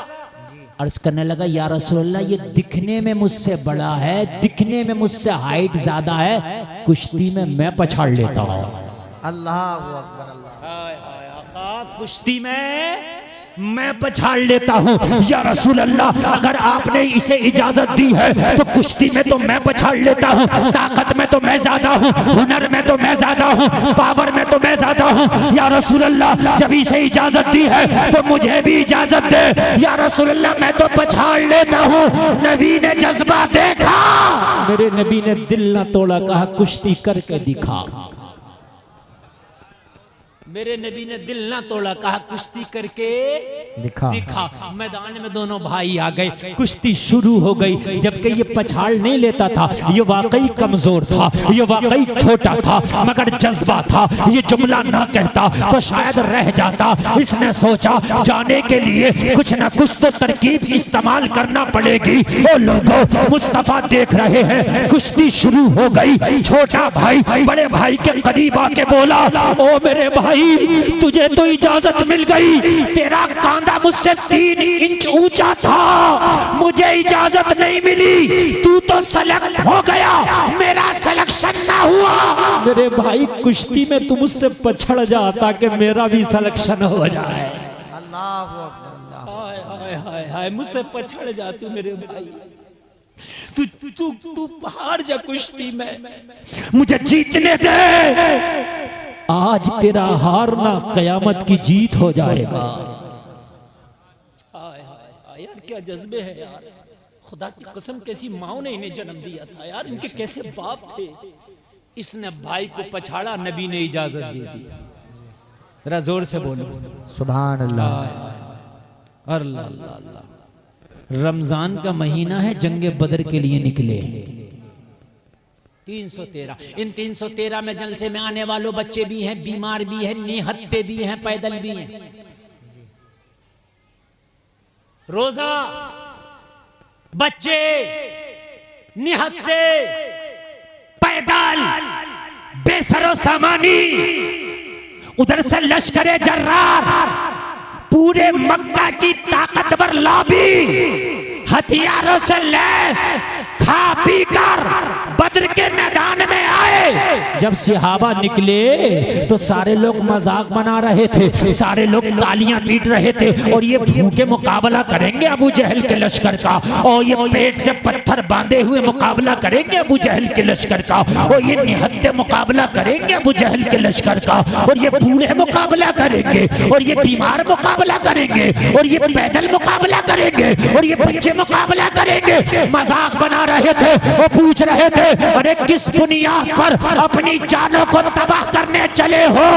अर्ज करने लगा या रसूलुल्लाह ये दिखने में मुझसे बड़ा है, दिखने में मुझसे हाइट ज्यादा है, कुश्ती में मैं पछाड़ लेता हूँ।
अल्लाहू अकबर। अल्लाह।
हाय हाय आका, कुश्ती में मैं पछाड़ लेता हूँ। या रसूल अल्लाह अगर आपने इसे इजाजत दी है तो कुश्ती में तो मैं पछाड़ लेता हूँ, ताकत में तो मैं ज्यादा हूँ, हुनर में तो मैं ज्यादा हूँ, पावर में तो मैं ज्यादा हूँ। या रसूल अल्लाह जब इसे इजाजत दी है तो मुझे भी इजाजत दे। या रसूल अल्लाह मैं तो पछाड़ लेता हूँ। नबी ने जज्बा देखा,
मेरे नबी ने दिल ना तोड़ा, कहा कुश्ती करके दिखा।
मेरे नबी ने दिल ना तोड़ा, कहा कुश्ती करके दिखा। मैदान में दोनों भाई आ गए, कुश्ती शुरू हो गई। जबकि ये पछाड़ नहीं लेता था, ये वाकई कमजोर था, ये वाकई छोटा था, मगर जज्बा था। ये जुमला ना कहता तो शायद रह जाता। इसने सोचा जाने के लिए कुछ ना कुछ तो तरकीब इस्तेमाल करना पड़ेगी। ओ लोगों, मुस्तफा देख रहे हैं, कुश्ती शुरू हो गई। छोटा भाई बड़े भाई के करीब आके बोला, ओ मेरे भाई तुझे तो इजाजत मिल गई, तेरा कांधा मुझसे 3 इंच ऊंचा था, मुझे इजाजत नहीं मिली, तू तो सेलेक्ट हो गया, मेरा सिलेक्शन ना हुआ।
मेरे भाई कुश्ती में तू मुझसे पछड़ जा ताकि मेरा भी सिलेक्शन हो जाए।
अल्लाहू अकबर।
हाय हाय हाय हाय, मुझसे पछड़ जा तू मेरे भाई, तू तू तू तू हार जा कुश्ती में, मुझे जीतने दे।
आज तेरा हारना कयामत की जीत हो जाएगा।
हाय हाय हाय, यार क्या जज्बे हैं यार, खुदा की कसम कैसी माँ ने इन्हें जन्म दिया था यार, इनके कैसे बाप थे। इसने भाई को पछाड़ा, नबी ने इजाजत दे दी। जरा जोर से बोलो
सुभान अल्लाह।
अल्लाह अल्लाह। रमजान का महीना है, जंगे बदर के लिए निकले।
313। इन 313 में जलसे में आने वालों बच्चे भी हैं, बीमार भी हैं, निहत्ते भी हैं, पैदल भी हैं। रोजा बच्चे निहत्ते पैदल बेसरो सामानी, उधर से लश्करे जर्रार, पूरे मक्का की ताकतवर लॉबी हथियारों से लैस खा पी कर बद्र के मैदान में आए। जब सहाबा निकले तो सारे लोग मजाक बना रहे थे, सारे लोग तालियां पीट रहे थे और ये भूखे मुकाबला करेंगे अबू जहल के लश्कर का, और ये पेट से पत्थर बांधे हुए मुकाबला करेंगे अबू जहल के लश्कर का, और ये निहत्ते मुकाबला करेंगे अबू जहल के लश्कर का, और ये बूढ़े मुकाबला करेंगे, और ये बीमार मुकाबला करेंगे, और ये पैदल मुकाबला करेंगे, और ये बच्चे मुकाबला करेंगे। मजाक बना रहे थे, वो पूछ रहे थे अरे किस बुनियाद पर अपनी जानों को तबाह करने चले हो?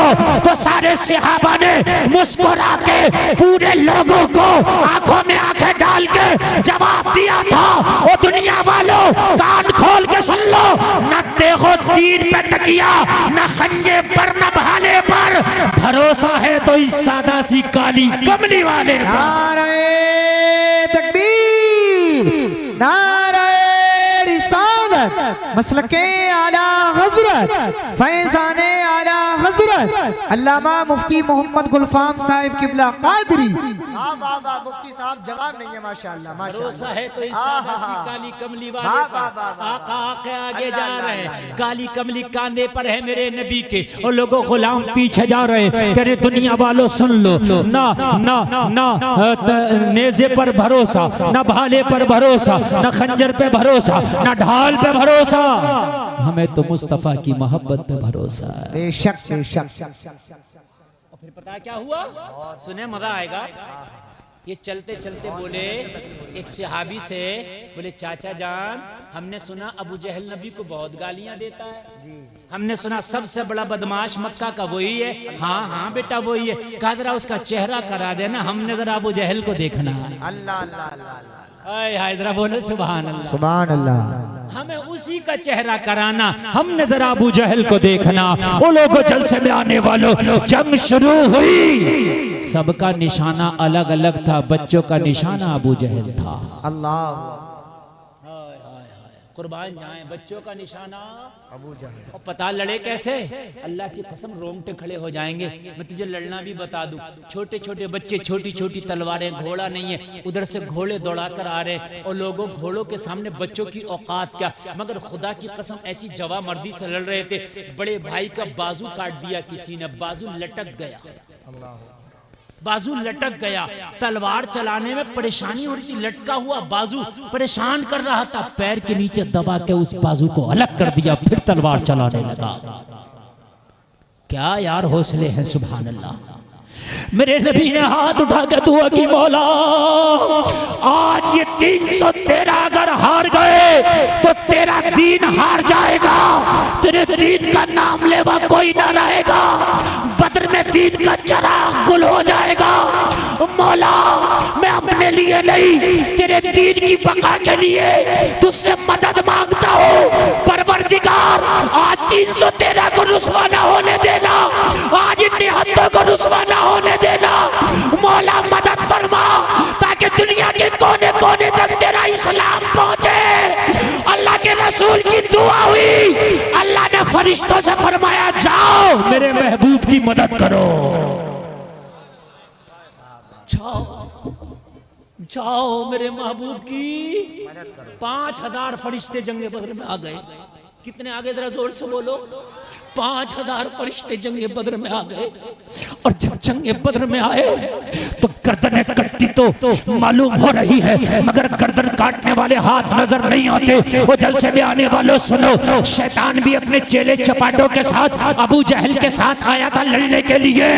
तो सारे सहाबा ने मुस्कुरा के पूरे लोगों को आंखों में आंखें डाल के जवाब दिया था, ओ दुनिया वालों कान खोल के सुन लो, न देखो तीर पे तकिया, न खंजे पर, न भाले पर, भरोसा है तो इस सादा सी काली कमली वाले पर।
नारे तकबीर, नारे रिसालत, मसलके आला हजरत, फैजाने आला हजरत अल्लामा मुफ्ती मोहम्मद गुलफाम साहिब किबला कादरी। मुफ्ती साहब जवाब नहीं है, माशाअल्लाह
भरोसा है तो इस सादा सी काली कमली वाले पर। आका आके आगे जा रहे हैं, काली कमली कांधे पर है मेरे नबी के, और लोगों गुलाम पीछे जा रहे हैं। कह रहे दुनिया वालों सुन लो, ना ना ना नेज़े पर भरोसा, ना भाले पर भरोसा, ना खंजर पे भरोसा, ना ढाल पे भरोसा, हमें तो मुस्तफा की मोहब्बत पे भरोसा है।
बेशक बेशक।
फिर पता क्या हुआ, सुने मजा आएगा। ये चलते चलते बोले एक सहाबी से, बोले चाचा जान हमने सुना अबू जहल नबी को बहुत गालियां देता है, हमने सुना सबसे बड़ा बदमाश मक्का का वही है। हाँ हाँ बेटा वही है। कहा जरा उसका चेहरा करा देना, हमने जरा अबू जहल को देखना है।
अल्लाह अल्लाह अल्लाह,
हाय जरा बोले सुभान अल्लाह,
सुभान अल्लाह।
हमें उसी का चेहरा कराना, हमने जरा अबू जहल को देखना। वो लोगों जलसे में आने वालों, जंग शुरू हुई, सबका निशाना अलग अलग था, बच्चों का निशाना अबू जहल था।
अल्लाह
कुर्बान जाए, बच्चों का निशाना
अबू जहल।
और पता लड़े कैसे, अल्लाह की कसम रोंगटे खड़े हो जाएंगे। मैं तुझे लड़ना भी बता दूं, छोटे छोटे बच्चे, छोटी छोटी तलवारें, घोड़ा नहीं है, उधर से घोड़े दौड़ा कर आ रहे, और लोगों घोड़ों के सामने बच्चों की औकात क्या। मगर खुदा की कसम ऐसी जवा मर्दी से लड़ रहे थे, बड़े भाई का बाजू काट दिया किसी ने, बाजू लटक गया, बाजू लटक गया। तलवार चलाने में परेशानी हो रही थी, लटका हुआ बाजू परेशान कर रहा था, पैर के नीचे दबा के उस बाजू को अलग कर दिया, फिर तलवार चलाने लगा। क्या यार हौसले हैं, सुभान अल्लाह। मेरे नबी ने हाथ उठा के दुआ की, मौला आज ये 313 अगर हार गए तो तेरा दीन हार जाएगा, तेरे दीन का नाम लेवा कोई ना रहेगा, बद्र में दीन का चिराग गुल हो जाएगा। मौला मैं अपने लिए नहीं, तेरे दीन की बका के लिए तुझसे मदद मांगता हूँ। परवरदिगार आज 313 को रुसवा ना होने देना, आज इन निहत्तों को रुसवा ना होने देना। मौला मदद फरमा ताकि दुनिया के कोने कोने तक तेरा इस्लाम पहुंचे। अल्लाह के रसूल की दुआ हुई, अल्लाह ने फरिश्तों से फरमाया जाओ मेरे महबूब की मदद करो, जाओ जाओ मेरे महबूब की मदद करो। 5000 फरिश्ते जंगे बदर में आ गए। कितने आ गए जरा जोर से बोलो, 5000 फरिश्ते जंगे बद्र में आ गए। और जब जंगे बद्र में आए तो गर्दनें कटती तो मालूम हो रही है, मगर गर्दन काटने वाले हाथ नजर नहीं आते। वो जलसे में आने वालों सुनो, शैतान भी अपने चेले चपाटों के साथ अबू जहल के साथ आया था लड़ने के लिए,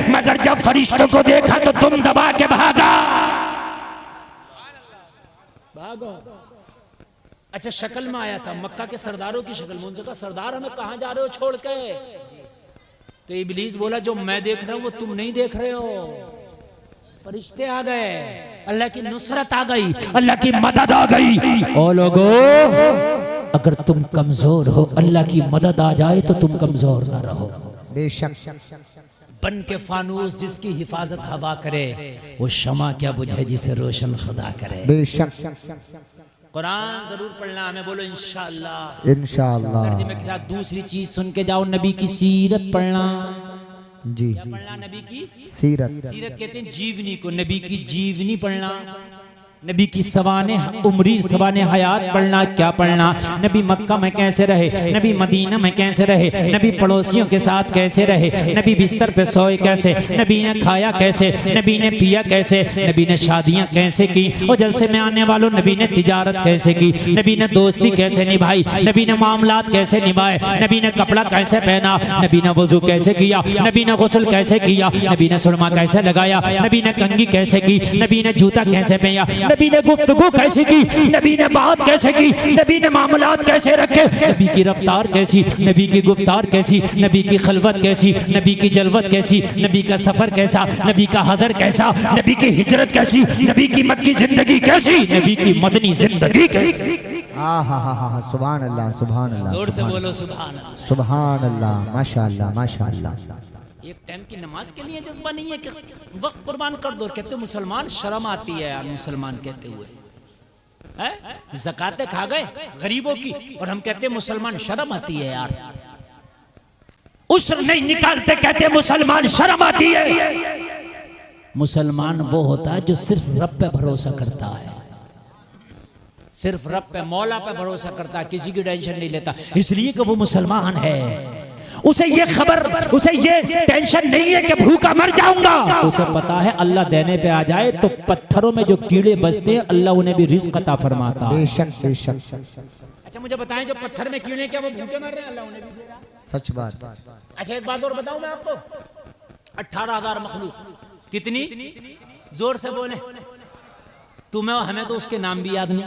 मगर जब फरिश्तों को देखा तो तुम दबा के भागा। अच्छा शक्ल में आया था, मक्का के सरदारों की शक्ल में। उनसे कहा सरदार हमें कहां जा रहे हो छोड़ के? तो इब्लीस बोला जो मैं देख रहा हूं वो तुम नहीं देख रहे हो। फरिश्ते आ गए, अल्लाह की नुसरत आ गई, अल्लाह की मदद आ गई। ओ लोगों अगर तुम कमजोर हो, अल्लाह की मदद आ जाए तो तुम कमजोर ना रहो।
बेशक
बन के फानूस जिसकी हिफाजत हवा करे, वो शमा क्या बुझे जिसे रोशन खुदा करे।
बेशक
कुरान जरूर पढ़ना, हमें बोलो इंशाअल्लाह।
इंशाअल्लाह।
तर्जुमे के साथ दूसरी चीज सुन के जाओ, नबी की सीरत पढ़ना।
जी,
क्या पढ़ना? नबी की
सीरत।
सीरत कहते हैं जीवनी को, नबी की जीवनी पढ़ना। नबी की सवाने उम्री, सवाने हयात पढ़ना। क्या पढ़ना? नबी मक्का में कैसे रहे, नबी मदीना में कैसे रहे, नबी पड़ोसियों के साथ कैसे रहे, नबी बिस्तर पे सोए कैसे, नबी ने खाया कैसे, नबी ने पिया कैसे, नबी ने शादियां कैसे की, और जलसे में आने वालों नबी ने तिजारत कैसे की, नबी ने दोस्ती कैसे निभाई, नबी ने मामलात कैसे निभाए, नबी ने कपड़ा कैसे पहना, नबी ने वजू कैसे किया, नबी ने गुस्ल कैसे किया, नबी ने सुरमा कैसे लगाया, नबी ने कंघी कैसे की, नबी ने जूता कैसे पहना, नबी ने गुफ्तगू कैसी की, नबी ने बात कैसे की, नबी ने मामलात कैसे रखे, नबी की रफ्तार कैसी, नबी की गुफ्तार कैसी, नबी की खलवत कैसी, नबी की जलवत कैसी, नबी का सफर कैसा, नबी का हजर कैसा, नबी की हिजरत कैसी, नबी की मक्की जिंदगी कैसी, नबी की मदनी जिंदगी कैसी।
हा सुभान अल्लाह, सुभान अल्लाह।
जोर से बोलो सुभान अल्लाह।
सुभान अल्लाह, माशाअल्लाह माशाअल्लाह।
एक टाइम की नमाज के लिए जज्बा नहीं है कि वक्त कुर्बान कर दो। कहते मुसलमान, शर्म आती है यार मुसलमान कहते हुए, है ज़कातें खा गए गरीबों की, और हम कहते मुसलमान, शर्म आती है यार। उस्र नहीं निकालते, कहते मुसलमान, शर्म आती है। मुसलमान वो होता है जो सिर्फ रब पे भरोसा करता है, सिर्फ रब पे, मौला पे भरोसा करता है, किसी की टेंशन नहीं लेता, इसलिए कि वो मुसलमान है। उसे ये खबर, उसे ये टेंशन नहीं है कि भूखा मर जाऊंगा। उसे पता है अल्लाह देने पे आ जाए तो पत्थरों में जो कीड़े बजते हैं, अल्लाह उन्हें भी रिज़्क़ अता फरमाता है।
बेशक बेशक।
अच्छा मुझे बताएं, जो पत्थर में कीड़े, क्या वो भूखे मर रहे हैं? अल्लाह उन्हें भी दे रहा है।
सच बात।
अच्छा एक बात और बताऊं मैं आपको, 18,000 मखलूक, कितनी? जोर से बोले। तुम्हें और हमें तो उसके नाम भी याद नहीं।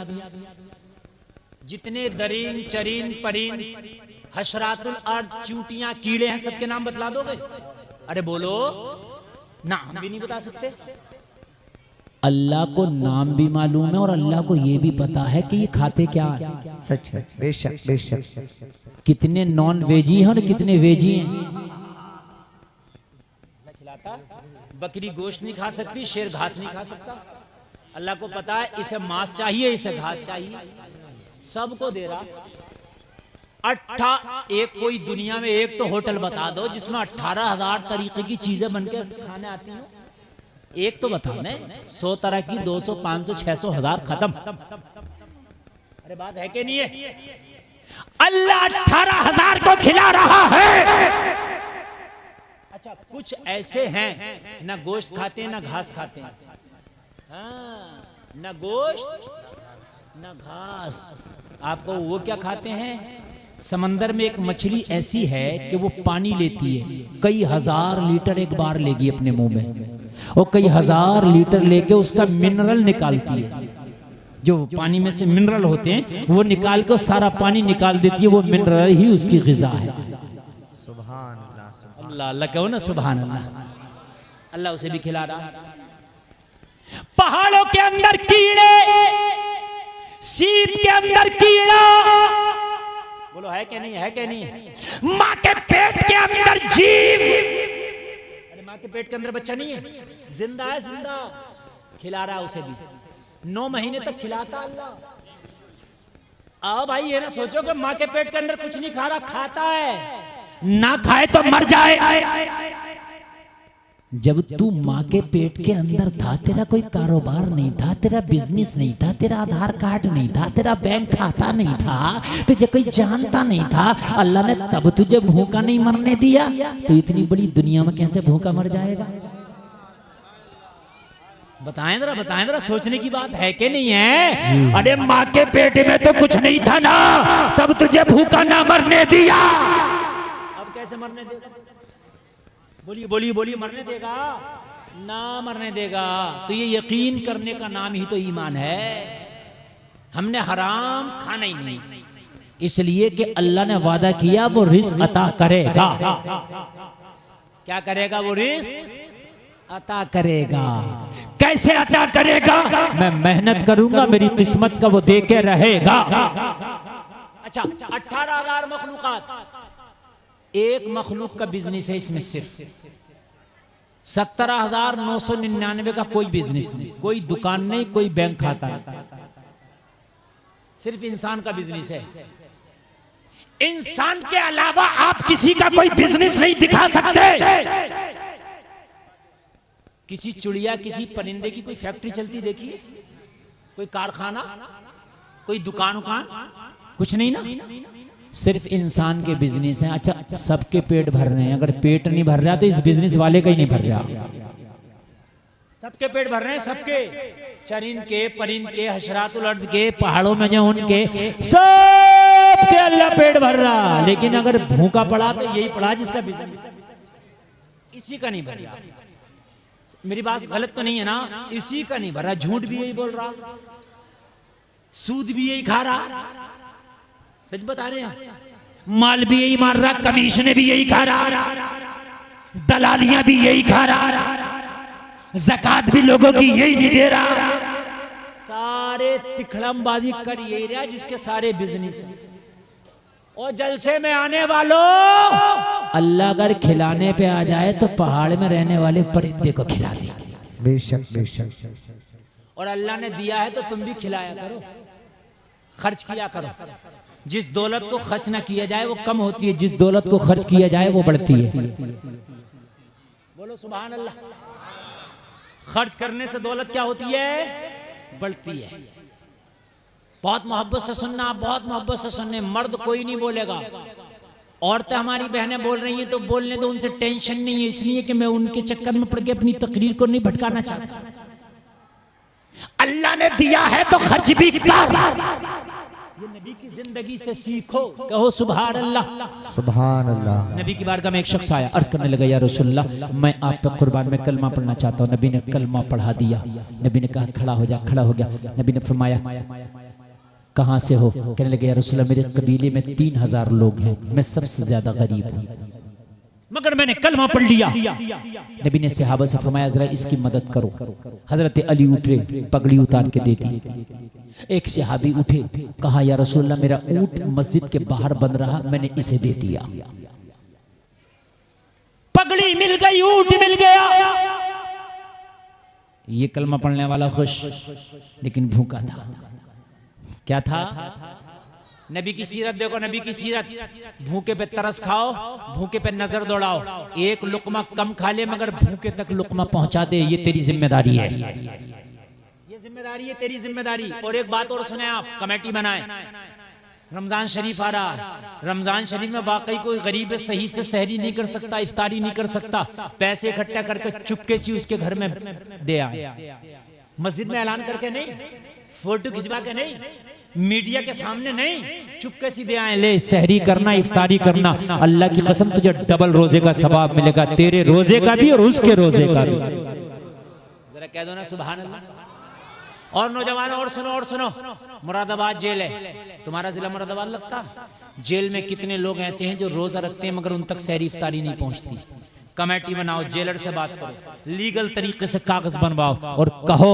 जितने दरीन चरीन परीन हशरातुल अर्द, चूंटियां, कीड़े हैं, सबके नाम बतला दोगे? अरे बोलो ना, हम भी नहीं बता सकते। अल्लाह को नाम भी मालूम है और अल्लाह को ये भी पता है कि ये खाते क्या है।
सच है। बेशक बेशक।
कितने नॉन वेजी हैं और कितने वेजी हैं। बकरी गोश्त नहीं खा सकती, शेर घास नहीं खा सकता। अल्लाह को पता है इसे मांस चाहिए, इसे घास चाहिए, सबको दे रहा। एक कोई दुनिया में एक तो होटल बता दो जिसमें 18,000 तरीके की चीजें बनकर खाने आती हैं। एक तो बताओ ना, 100 तरह की, 200, 500, 600, 1000, खत्म। अरे बात है कि नहीं है? अल्लाह 18,000 को खिला रहा है। अच्छा कुछ ऐसे हैं ना गोश्त खाते हैं ना घास खाते हैं, हाँ, ना गोश्त ना घास। आपको वो क्या खाते हैं? समंदर में एक मछली ऐसी है कि वो पानी लेती है, कई हजार लीटर एक बार लेगी अपने मुंह में, और कई हजार लीटर लेके उसका मिनरल निकालती है। जो पानी में से मिनरल होते हैं वो निकाल कर सारा पानी निकाल देती है, वो मिनरल ही उसकी ग़िज़ा है।
सुभान अल्लाह।
अल्लाह अल्लाह कहो ना, सुभान अल्लाह। अल्लाह उसे भी खिला रहा। पहाड़ों के अंदर कीड़े, सीप के अंदर कीड़ा, बोलो है क्या नहीं है? क्या नहीं है? माँ के पेट के अंदर जीव, अरे माँ के पेट के अंदर बच्चा नहीं है, जिंदा है, जिंदा खिला रहा उसे भी। 9 महीने तक खिलाता अल्लाह। आओ भाई ये ना सोचो कि माँ के पेट के अंदर कुछ नहीं खा रहा, खाता है, ना खाए तो मर जाए। जब तू माँ के पेट के अंदर था, तेरा कोई कारोबार नहीं था, तेरा बिजनेस नहीं था, तेरा आधार कार्ड नहीं था, तेरा बैंक खाता नहीं था, तुझे कोई जानता नहीं था। अल्लाह ने तब तुझे भूखा नहीं मरने दिया, तो इतनी बड़ी दुनिया में कैसे भूखा मर जाएगा? बताएं जरा, सोचने की बात है कि नहीं है? अरे माँ के पेट में तो कुछ नहीं था ना, तब तुझे भूखा ना मरने दिया, अब कैसे मरने देगा? बोलिए बोलिए बोलिए, मरने देगा ना? मरने देगा। तो ये यकीन करने का नाम ही तो ईमान है। हमने हराम खाना ही नहीं, इसलिए कि अल्लाह ने वादा किया वो रिज़्क़ अता करेगा। क्या करेगा? वो रिज़्क़ अता करेगा। कैसे अता करेगा? मैं मेहनत करूंगा, मेरी किस्मत का वो दे के रहेगा। अच्छा 18,000 मखलूकात, एक मखलूक का बिजनेस है इसमें सिर्फ 17,999 का कोई बिजनेस नहीं, कोई दुकान नहीं, कोई बैंक खाता नहीं, सिर्फ इंसान का बिजनेस है। इंसान के अलावा आप किसी का कोई बिजनेस नहीं दिखा सकते। किसी चिड़िया, किसी परिंदे की कोई फैक्ट्री चलती देखिए, कोई कारखाना, कोई दुकान कुछ नहीं ना, सिर्फ इंसान के बिजनेस हैं। अच्छा, सबके पेट भर रहे हैं, अगर पेट नहीं भर रहा तो इस बिजनेस वाले का ही नहीं भर रहा। सबके पेट भर रहे हैं, सबके, चरिंद के, परिंद के, हशरातुल अर्द के, पहाड़ों में जो उनके, सबके अल्लाह पेट भर रहा। लेकिन अगर भूखा पड़ा तो यही पड़ा जिसका बिजनेस इसी का नहीं भर रहा। मेरी बात गलत तो नहीं है ना? इसी का नहीं भर रहा। झूठ भी यही बोल रहा, सूद भी यही खा रहा, सच बता रहे हैं, माल भी यही मार रहा, कमीशन भी यही खा रहा, दलालियां भी यही खा रहा, ज़कात भी लोगों की यही नहीं दे रहा, सारे तिखड़मबाजी कर यही रहा जिसके सारे बिजनेस हैं। और जलसे में आने वालों, अल्लाह अगर खिलाने पे आ जाए तो पहाड़ में रहने वाले परिंदे को खिला दे।
बेशक बेशक।
और अल्लाह ने दिया है तो तुम भी खिलाया करो, खर्च किया करो। जिस दौलत को खर्च ना किया जाए वो कम होती है, जिस दौलत को खर्च किया जाए वो बढ़ती है। बोलो सुभान अल्लाह। खर्च करने से दौलत क्या होती है? बढ़ती है। बहुत मोहब्बत से सुनना, बहुत मोहब्बत से सुनने। मर्द कोई नहीं बोलेगा, औरतें हमारी बहनें बोल रही हैं तो बोलने दो, उनसे टेंशन नहीं है, इसलिए कि मैं उनके चक्कर में पड़ के अपनी तकरीर को नहीं भटकाना चाहता। अल्लाह ने दिया है तो खर्च भी कर। ये नबी की जिंदगी से सीखो, कहो सुभान अल्लाह, सुभान अल्लाह। नबी की बारगाह में एक शख्स आया, अर्ज करने लगा, या रसूलल्लाह मैं आप पे कुर्बान में कलमा पढ़ना चाहता हूँ। नबी ने कलमा पढ़ा दिया। नबी ने कहा खड़ा हो जा, खड़ा हो गया। नबी ने फरमाया कहाँ से हो? कहने लगे, या रसूलल्लाह मेरे कबीले में 3,000 लोग हैं, मैं सबसे ज्यादा गरीब हूँ, मगर मैंने कलमा पढ़ लिया। नबी ने सहाबा से फरमाया जरा इसकी मदद करो। हजरत अली उठे, पगड़ी उतार के दे दी। एक सहाबी उठे, कहा या रसूलल्लाह मेरा ऊंट मस्जिद के बाहर बंध रहा, मैंने इसे दे दिया। पगड़ी मिल गई, ऊंट मिल गया। ये कलमा पढ़ने वाला खुश, लेकिन भूखा था। क्या था? नबी की सीरत देखो, नबी की सीरत। भूखे पे तरस खाओ, भूखे पे नजर दौड़ाओ, एक लुकमा कम खा ले मगर भूखे तक लुकमा पहुंचा दे, ये तेरी जिम्मेदारी है। ये जिम्मेदारी है, तेरी जिम्मेदारी। और एक बात और सुने आप, कमेटी बनाए। रमजान शरीफ आ रहा है, रमजान शरीफ में वाकई कोई गरीब सही से सहरी नहीं कर सकता, इफ्तारी नहीं कर सकता, पैसे इकट्ठा करके चुपके से उसके घर में दे आए। मस्जिद में ऐलान करके नहीं, फोटो खिंचवा के नहीं, मीडिया के सामने नहीं, चुपके सीधे आए, ले सहरी करना, इफ्तारी करना। अल्लाह की कसम तुझे डबल रोजे का सवाब मिलेगा, तेरे रोजे का भी और उसके रोजे का भी। जरा कह दो ना सुभान अल्लाह। और नौजवानों और सुनो, और सुनो, मुरादाबाद जेल है, तुम्हारा जिला मुरादाबाद लगता। जेल में कितने लोग ऐसे हैं जो रोजा रखते हैं मगर उन तक सहरी इफ्तारी नहीं पहुंचती। कमेटी बनाओ, जेलर से बात करो, लीगल तरीके से कागज बनवाओ और कहो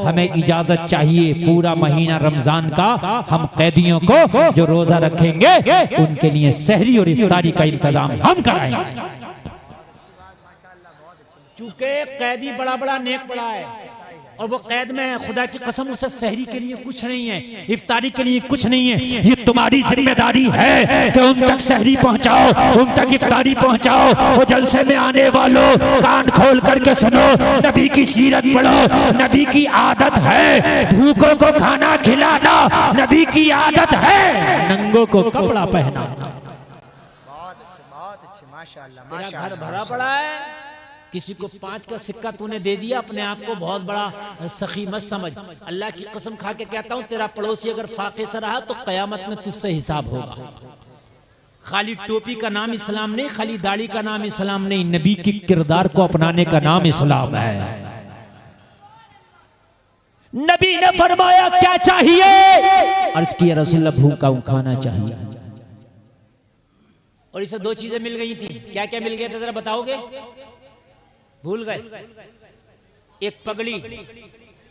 हमें इजाजत चाहिए पूरा महीना रमजान का, हम कैदियों को जो रोजा रखेंगे उनके लिए सहरी और इफ्तारी का इंतजाम हम कराएंगे। चूंकि कैदी बड़ा बड़ा नेक बड़ा है और वो कैद में है, खुदा की कसम उसे सहरी के लिए कुछ नहीं है, इफ्तारी के लिए कुछ नहीं है। ये तुम्हारी जिम्मेदारी है कि उन तक सहरी पहुंचाओ, उन तक इफ्तारी पहुंचाओ। वो जलसे में आने वालों कान खोल करके सुनो, नबी की सीरत पढ़ो। नबी की आदत है भूखों को खाना खिलाना, नबी की आदत है नंगों को कपड़ा पहनाना।
बहुत अच्छे माशाअल्लाह।
तेरा घर भरा पड़ा है, किसी को 5 का सिक्का तूने दे दिया, अपने आप को बहुत बड़ा सखी मत समझ। अल्लाह की कसम खा के कहता हूं, तेरा पड़ोसी अगर फाके से रहा तो कयामत में तुझसे हिसाब होगा। खाली टोपी का नाम इस्लाम नहीं, खाली दाढ़ी का नाम इस्लाम नहीं, नबी की किरदार को अपनाने का नाम इस्लाम है। नबी ने फरमाया क्या चाहिए? अर्ज किया रसूलल्लाह भूखा हूं, खाना चाहिए। और इसे 2 चीजें मिल गई थी। क्या क्या मिल गया था जरा बताओगे? भूल गए? एक पगड़ी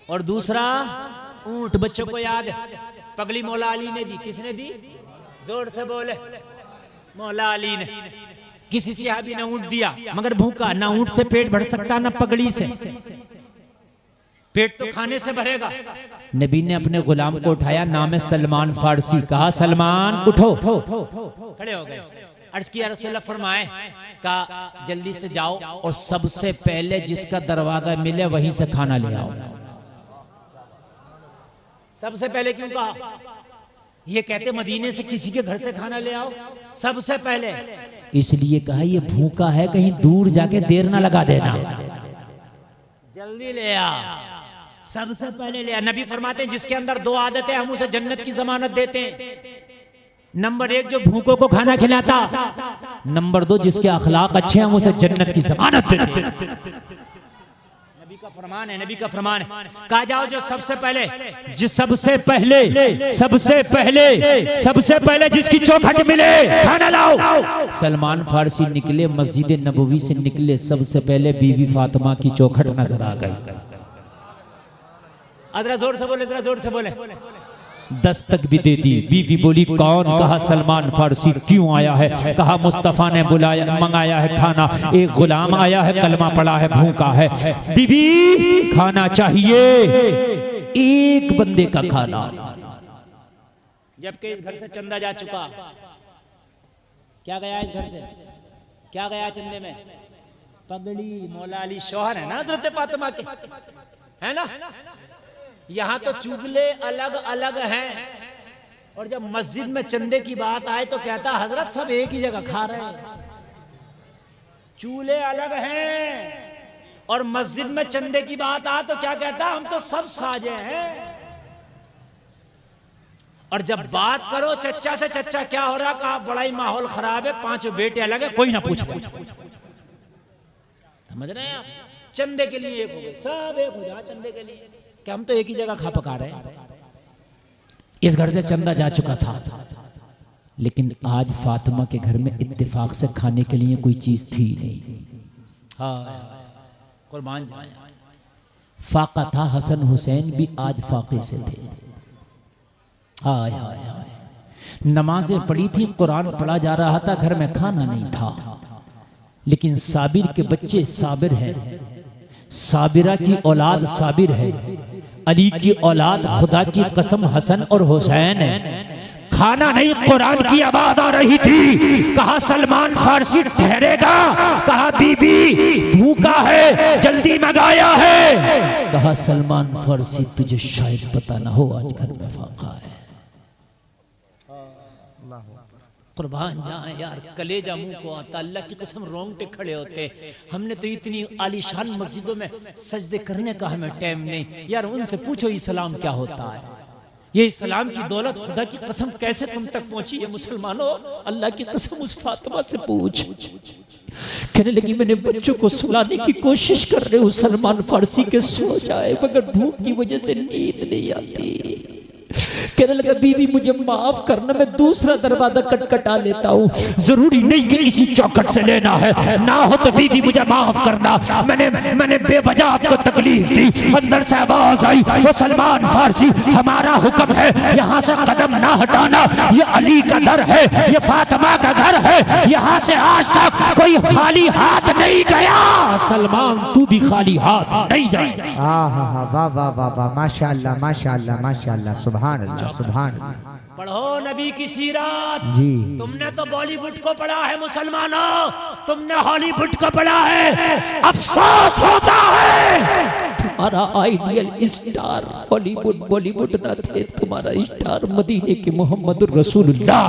और दूसरा ऊंट। बच्चों को याद है? पगड़ी मौला अली ने दी, किसने दी? जोर से बोले। मौला अली ने किसी सहाबी ने ऊंट दिया मगर भूखा, ना ऊंट से पेट भर सकता ना पगड़ी से, पेट तो खाने से भरेगा। नबी ने अपने गुलाम को उठाया, नाम है सलमान फारसी, कहा सलमान उठो, खड़े हो गए। अर्ज किया रसूलुल्लाह, फरमाए कहा जल्दी से जाओ और सबसे पहले जिसका दरवाजा मिले वहीं से खाना ले आओ। सबसे पहले क्यों कहा? ये कहते मदीने से किसी के घर से खाना ले आओ सबसे पहले, इसलिए कहा ये भूखा है, कहीं दूर जाके देर ना लगा देना, जल्दी ले आ, सबसे पहले ले आ। नबी फरमाते हैं जिसके अंदर दो आदतें हम उसे जन्नत की जमानत देते हैं। नंबर 1 जो भूखों को खाना खिलाता, नंबर 2 जिसके अखलाक अच्छे हैं हम उसे जन्नत की जमानत देते हैं। नबी का फरमान है, नबी का फरमान है। कहा जाओ जो सबसे पहले जिसकी चौखट मिले खाना लाओ। सलमान फारसी निकले, मस्जिद नबवी से निकले, सबसे पहले बीवी फातिमा की चौखट नजर आ गई। अदरा जोर से बोले, जोर से बोले। दस्तक भी दे दी, बीवी बोली कौन? कहा सलमान फारसी। क्यों आया है? कहा मुस्तफा ने बुलाया, मंगाया है खाना, एक गुलाम आया है, कलमा पड़ा है, भूखा है, बीबी खाना चाहिए, एक बंदे का खाना। जबकि इस घर से चंदा जा चुका, क्या गया इस घर से? क्या गया चंदे में? पगड़ी। मौला अली शौहर है ना हजरत फातिमा के, है ना? यहाँ तो चुगले अलग अलग हैं, और जब मस्जिद में चंदे की बात आए तो कहता हजरत सब एक ही जगह खा रहे हैं। चूल्हे अलग हैं और मस्जिद में चंदे की बात आए तो क्या कहता, हम तो सब साजे हैं। और जब बात करो चच्चा से, चच्चा क्या हो रहा, कहा बड़ा ही माहौल खराब है, 5 बेटे अलग है, कोई ना पूछे। समझ रहे हैं आप? चंदे के लिए एक हो गए, सब एक हो जाए चंदे के लिए, कि हम तो एक ही जगह खा पका रहे हैं। इस घर से चंदा जा चुका था, लेकिन आज फातिमा के घर में इत्तेफाक से खाने के लिए कोई चीज थी नहीं। हाँ, कुर्बान जाए। फाका था, हसन हुसैन भी आज फाके से थे। हाय हाय हाय। नमाजें पढ़ी थी, कुरान पढ़ा जा रहा था, घर में खाना नहीं था, लेकिन साबिर के बच्चे साबिर हैं, साबिरा की औलाद साबिर है, अली की औलाद खुदा की कसम हसन और हुसैन है। खाना नहीं, कुरान की आवाज आ रही थी। कहा सलमान फारसी ठहरेगा, कहा बीबी भूखा है, जल्दी मंगाया है। कहा सलमान फारसी तुझे शायद पता ना हो आज घर में फाका है। कुर्बान जाए यार, कलेजा मुंह को आता, अल्लाह की कसम रोंगटे खड़े होते। हमने तो इतनी आलीशान मस्जिदों में सजदे करने का हमें टाइम नहीं यार। उनसे पूछो इस्लाम क्या होता है, ये इस्लाम की दौलत खुदा की कसम कैसे तुम तक पहुंची है मुसलमानों? अल्लाह की कसम उस फातिमा से पूछ। कहने लगी मैंने बच्चों को सुलाने की कोशिश कर रहे हूँ, सलमान फारसी के सो जाए, मगर भूख की वजह से नींद नहीं आती। कहने लगा बीवी मुझे माफ करना, मैं दूसरा दरवाजा खटखटा लेता हूँ, जरूरी नहीं कि इसी चौखट से लेना है, ना हो तो बीवी मुझे माफ करना, मैंने बेवजह आपको तकलीफ दी। अंदर से आवाज आई, वो सलमान फारसी हमारा हुक्म है यहाँ से कदम ना हटाना, ये अली का दर है, ये फातिमा का घर है, यहाँ से आज तक कोई खाली हाथ नहीं गया। सलमान तू भी खाली हाथ नहीं जाए।
वाह वाह वाह वाह, माशाअल्लाह माशाअल्लाह माशाअल्लाह, सुभान अल्लाह सुभान अल्लाह।
पढ़ो नबी की सीरत
जी।
तुमने तो बॉलीवुड को पढ़ा है मुसलमानों, तुमने हॉलीवुड को पढ़ा है। अफसोस होता है तुम्हारा आइडियल स्टार हॉलीवुड बॉलीवुड ना थे, तुम्हारा स्टार मदीने के मोहम्मद रसूलुल्लाह,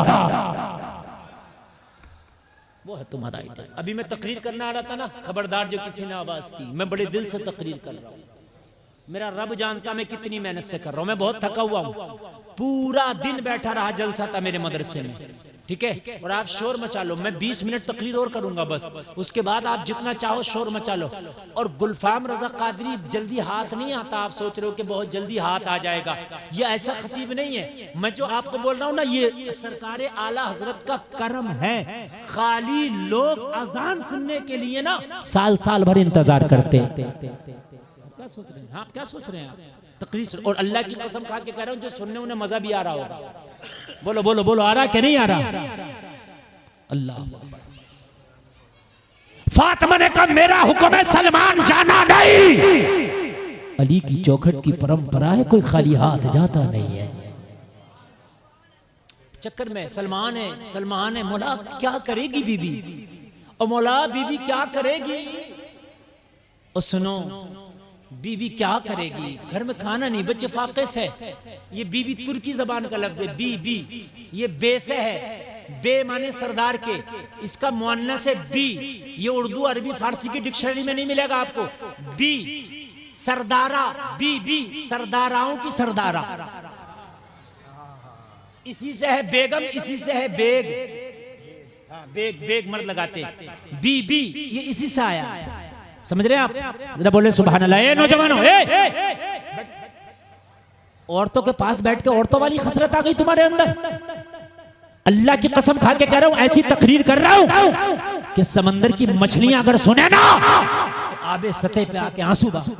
वो है तुम्हारा आइडियल। अभी मैं तकरीर करना आ रहा था ना, खबरदार जो किसी ने आवाज की, मैं बड़े दिल से तकरीर कर रहा हूँ। मेरा रब जानता मैं कितनी मेहनत से कर रहा हूँ, मैं बहुत थका हुआ हूँ, पूरा दिन बैठा रहा, जलसा था मेरे मदरसे में, ठीक है। और आप शोर मचा लो, मैं 20 मिनट तकरीर और करूंगा बस, उसके बाद आप जितना चाहो शोर मचा लो। और गुलफाम रजा कादरी जल्दी हाथ नहीं आता, आप सोच रहे हो कि बहुत जल्दी हाथ आ जाएगा, ये ऐसा खतीब नहीं है। मैं जो आपको बोल रहा हूँ ना, ये सरकारे आला हजरत का करम है। खाली लोग अजान सुनने के लिए ना साल साल भर इंतजार करते हैं। क्या सोच रहे हैं आप, क्या सोच रहे हैं आप? तकरीर और अल्लाह की कसम खा के कह रहा हूँ, जो सुनने उन्हें मजा भी आ रहा होगा, बोलो बोलो बोलो, आ रहा कि नहीं आ रहा? अल्लाह। फातिमा ने कहा मेरा हुक्म है सलमान जाना नहीं। अली की चौखट की परंपरा है, कोई खाली हाथ जाता नहीं है। चक्कर में सलमान है। मौला क्या करेगी बीबी, और मौला बीबी क्या करेगी? और सुनो, बीबी क्या करेगी? घर में खाना नहीं, बच्चे फाके से। ये बीबी तुर्की जबान का लफ्ज है, बी। ये बे से है, बे माने सरदार के, इसका मुअन्नस है बी। ये उर्दू अरबी फारसी की डिक्शनरी में नहीं मिलेगा आपको। बी सरदारा, बी सरदाराओं की सरदारा। इसी से है बेगम, इसी से है बेग। बेग मर्द लगाते, बी ये इसी से आया। समझ रहे हैं आप? जरा बोले सुभान अल्लाह। ए नौजवानों, औरतों के पास बैठ के औरतों वाली खसरत आ गई तुम्हारे अंदर। अल्लाह की कसम खा के कह रहा हूं, ऐसी तकरीर कर रहा हूं कि समंदर की मछलियां अगर सुने ना, आबे सतह पे आके आंसू बहा।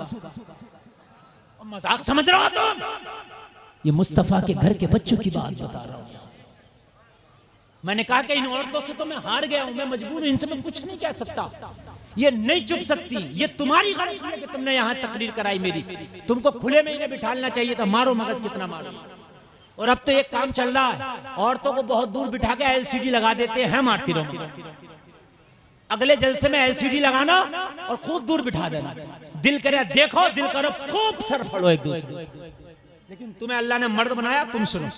मजाक समझ रहा हो तुम? ये मुस्तफा के घर के बच्चों की बात बता रहा हूं। मैंने कहा कि इन औरतों से तो मैं हार गया हूं, मैं मजबूर हूं, इनसे मैं कुछ नहीं कह सकता। ये नहीं चुप सकती। ये तुम्हारी गलती है कि तुमने यहां तकरीर कराई मेरी। तुमको खुले में इन्हें बिठाना चाहिए था। मारो मगज कितना मारो। और अब तो एक काम चल रहा है, औरतों को बहुत दूर बिठा के एलसीडी लगा देते हैं, मारती रहो। अगले जलसे में एलसीडी लगाना और खूब दूर बिठा देना। दिल करे देखो, दिल करो खूब सर फड़ो एक दूसरे। लेकिन तुम्हें अल्लाह ने मर्द बनाया, तुम सुनो।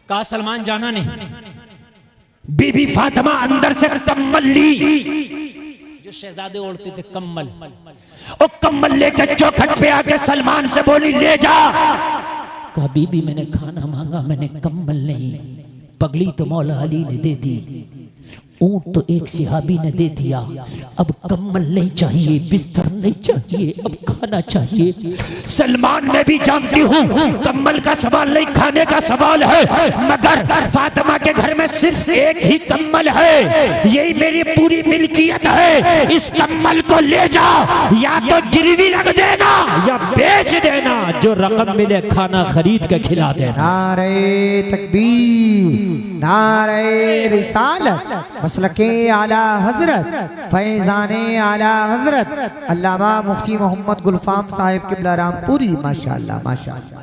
कहा सलमान जाना नहीं। बीबी फातिमा अंदर से कम्बल ली, जो शहजादे ओढ़ते थे कम्बल, और कम्बल लेकर चौखट पे आके सलमान से बोली ले जा। कहा बीबी मैंने खाना मांगा, मैंने कम्बल नहीं। पगड़ी तो मौला अली ने दे दी, ऊंट तो एक सिहाबी ने दे दिया। अब कम्बल नहीं चाहिए, बिस्तर नहीं चाहिए, अब खाना चाहिए। सलमान मैं भी जानती हूँ कम्बल का सवाल नहीं, खाने का सवाल है। मगर फातिमा के घर में सिर्फ एक ही कम्बल है, यही मेरी पूरी मिल्कियत है। इस कम्बल को ले जा, या तो गिरवी रख देना या बेच देना, जो रकम मिले खाना खरीद के खिला देना।
नारे तकबीर, नारे रिसालत, मसलके आला हजरत, फैजाने आला हजरत अल्लामा मुफ्ती मोहम्मद गुलफाम साहिब किबला रामपुरी। माशाअल्लाह माशाअल्लाह।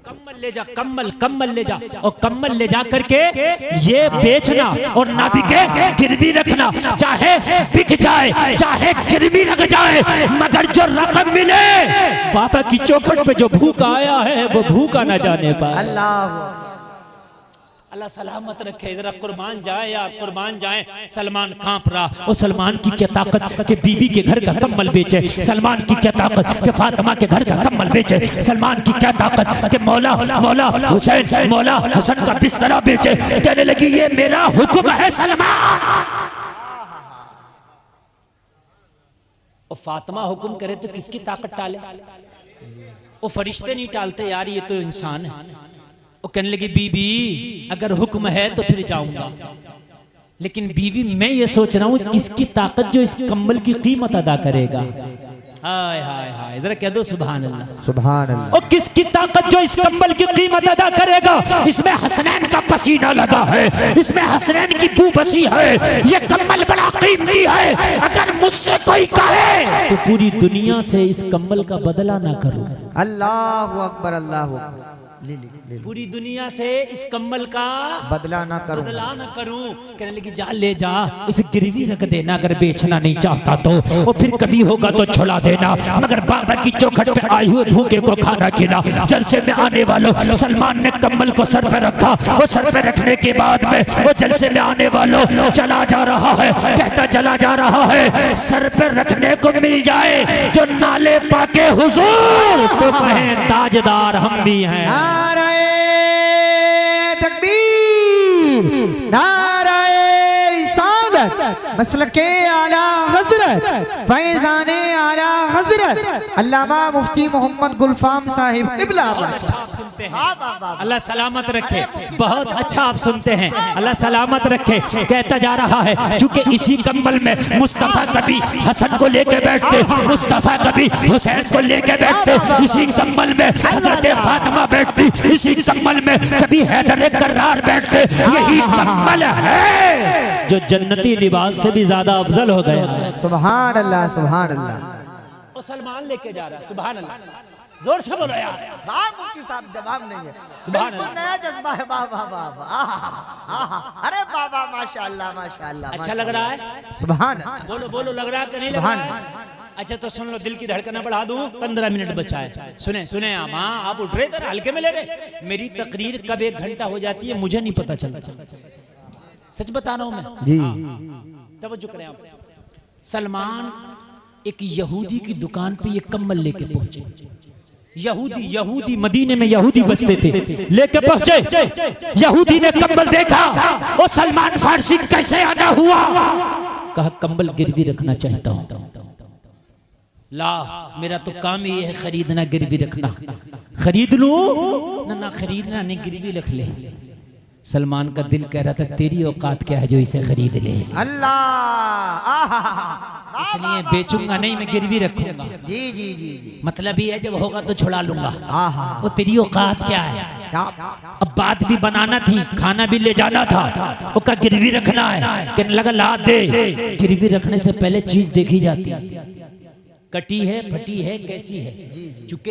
कम्बल ले जा, कम्बल ले जा, और कम्बल ले जा करके ये बेचना और ना बिके गिरवी रखना। चाहे बिक जाए चाहे गिरवी रख जाए, मगर जो रकम मिले, बाबा की चौखट पे जो भूखा आया है वो भूखा ना जाने पाए। अल्लाह सलामत रखे। जरा कुर्बान जाए यार, कुर्बान जाए। सलमान कांप रहा। और सलमान की क्या ताकत कि बीबी के घर का कम्बल बेचे, सलमान की क्या ताकत कि फातिमा के घर का कम्बल बेचे, सलमान की क्या ताकत कि मौला हुसैन का बिस्तरा बेचे। कहने लगी ये मेरा हुक्म है सलमान। और फातिमा हुक्म करे तो किसकी ताकत टाले? वो फरिश्ते नहीं टालते यार, ये तो इंसान है। वो कहने लगी बीबी अगर हुक्म है तो फिर जाऊंगा, लेकिन बीबी मैं ये सोच रहा हूँ किसकी ताकत जो इस कम्बल की कीमत अदा करेगा। हाय हाय हाय, जरा कह दो सुभान अल्लाह
सुभान अल्लाह।
और किसकी ताकत जो इस कम्बल की कीमत अदा करेगा? इसमें हसनैन का पसीना लगा है, इसमें हसनैन की बू बसी है, ये कम्बल बड़ा कीमती है। अगर मुझसे कोई कहे तो पूरी दुनिया से इस कम्बल का बदला ना करूं।
अल्लाहु अकबर, अल्लाहु अकबर।
पूरी दुनिया से इस कम्बल का
बदला ना करूं,
बदला ना करूं। कहने लगी जा ले जा, इसे गिरवी रख देना, अगर बेचना नहीं चाहता तो, और फिर कभी होगा तो छुड़ा देना, मगर बाबा की चौखट पे आए हुए भूखे को खाना खिला। जलसे में आने वालों, सलमान ने कम्बल को सर पे रखा, और सर पे रखने के बाद में वो जलसे में आने वालों चला जा रहा है, कहता चला जा रहा है सर पे रखने को मिल जाए जो नाले पाके हुजूर, तो कहें ताजदार हम भी हैं।
नारे तकबीर, नारे रिसालत, मसलके आला हजरत, फैजाने आला हजरत अल्लामा मुफ्ती मोहम्मद गुलफाम साहिब किबला।
सुनते हैं, अल्लाह सलामत रखे। बहुत अच्छा आप सुनते हैं, अल्लाह सलामत रखे। कहता जा रहा है क्योंकि इसी कंबल में मुस्तफा कभी हसन को लेके बैठते, मुस्तफा कभी हुसैन को लेके बैठते, इसी कंबल में हजरत फातिमा बैठती, इसी कंबल में कभी हैदर कर्रार बैठते। यही कंबल है जो जन्नती लिबास से भी ज्यादा अफजल हो गया है।
सुभान अल्लाह, सुभान अल्लाह।
वो सलमान लेके जा रहा है, सुभान अल्लाह, जोर से बोलो यार।
वाह मुफ्ती साहब, जवाब नहीं है,
सुभान
बिल्कुल नया जज्बा है। वाह वाह वाह वाह, अरे वाह वाह, माशाअल्लाह माशाअल्लाह।
अच्छा लग रहा है,
सुभान अल्लाह।
बोलो बोलो, लग रहा है कि नहीं लग रहा है? अच्छा तो सुन लो, दिल की धड़कना बढ़ा दूं, 15 मिनट बचा है। सुने सुने आप, हाँ आप उठ रहे थे, हल्के में ले रहे। मेरी तकरीर कब 1 घंटा हो जाती है मुझे नहीं पता चलता, सच बता रहा हूं मैं
जी।
तवज्जो करें आप। सलमान एक यहूदी की दुकान पे ये कम्बल लेके पहुंचे। यहूदी मदीने में यहूदी बसते थे, लेके पहुंचे। यहूदी ने कम्बल देखा, वो सलमान फारसी कैसे आना हुआ? कहा कंबल गिरवी रखना चाहता हूं। ला, मेरा तो काम ही है खरीदना गिरवी रखना। खरीद लूं ना खरीदना नहीं, गिरवी रख ले। सलमान का दिल कह रहा था तेरी औकात क्या है जो इसे खरीद ले।
अल्लाह,
इसलिए बेचूंगा नहीं, मैं गिरवी रखूंगा।
जी जी जी जी।
मतलब ये है जब होगा तो छुड़ा लूंगा। वो तेरी औकात क्या है? अब बात भी बनाना थी, खाना भी ले जाना था, वो का गिरवी रखना है। कहने लगा ला दे। गिरवी रखने से पहले चीज देखी जाती है, कटी है, फटी है, कैसी है। चूंकि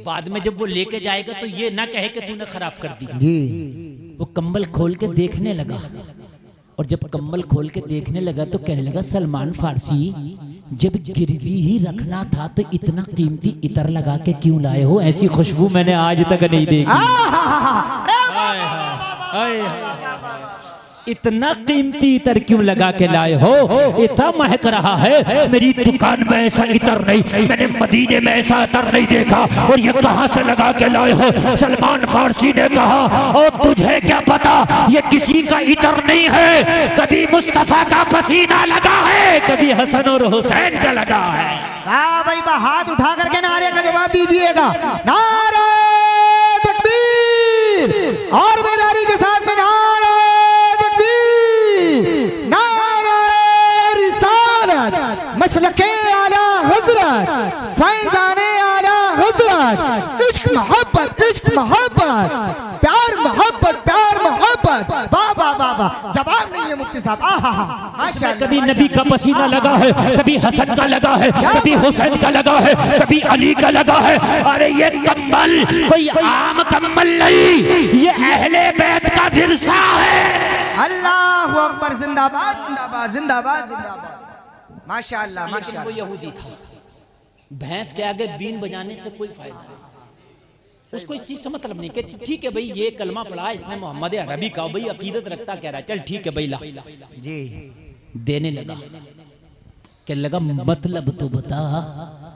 बाद में जब वो लेके जाएगा तो ये ना कहे कि तूने खराब कर दी
जी।
वो कंबल खोल के देखने लगा, और जब कंबल खोल के देखने लगा तो कहने लगा सलमान फारसी, जब गिरवी ही रखना था तो इतना कीमती इतर लगा के क्यों लाए हो? ऐसी खुशबू मैंने आज तक नहीं देखी। इतना कीमती इतर क्यों लगा के लाए हो? इतना महक रहा है, मेरी दुकान में ऐसा इतर नहीं, मैंने मदीने में ऐसा इतर नहीं देखा, और ये कहां से लगा के लाए हो? सलमान फारसी ने कहा, और तुझे क्या पता, ये किसी का इतर नहीं है, कभी मुस्तफा का पसीना लगा है, कभी हसन और हुसैन का लगा है।
वाह भाई वाह, हाथ उठा करके नारे का जवाब दीजिएगा। नारे तकबीर, और बेदारी के साथ में नारे मसलके आला हज़रत, फैज़ाने आला हज़रत, इश्क मोहब्बत, इश्क मोहब्बत, प्यार मोहब्बत, प्यार मोहब्बत। वाह वाह वाह वाह, जवाब नहीं है मुफ्ती साहब। माशाअल्लाह।
कभी नबी का पसीना लगा है, कभी हसन का लगा है, कभी हुसैन का लगा है, कभी अली का लगा है। अरे ये कंबल कोई आम कंबल नहीं, ये अहले बैत का विरसा है।
अल्लाहु अकबर, जिंदाबाद जिंदाबाद जिंदाबाद जिंदाबाद। माशाअल्लाह
वो
माशाअल्लाह।
यहूदी था, भैंस के आगे बीन बजाने से कोई फायदा नहीं। उसको इस चीज से मतलब नहीं कि ठीक है भाई ये कलमा पढ़ा इसने मोहम्मद अरबी का, भाई अकीदत रखता कह रहा है, चल ठीक है भाई ला
जी।
देने लगा। कहने लगा मतलब तो बता,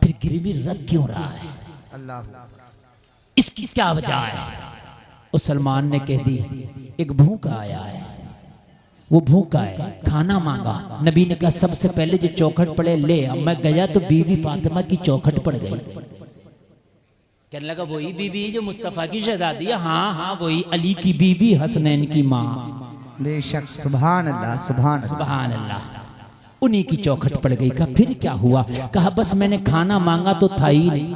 फिर गिरवी रख क्यों रहा है?
अल्लाह,
इसकी क्या वजह है? उस सलमान ने कह दी, एक भूखा आया है, वो भूखा है, खाना मांगा। नबी ने कहा सबसे पहले जो चौखट पड़े ले। अब मैं गया तो बीवी फातिमा की चौखट पड़ गई। कहने लगा वही बीवी जो मुस्तफा की शहजादी है? हाँ हाँ वही, अली की बीवी, हसनैन की माँ।
बेशक, सुभान अल्लाह सुभान अल्लाह।
सुभान अल्लाह। उन्हीं की चौखट पड़ गई। कहा फिर क्या हुआ? कहा बस मैंने खाना मांगा तो था ही नहीं।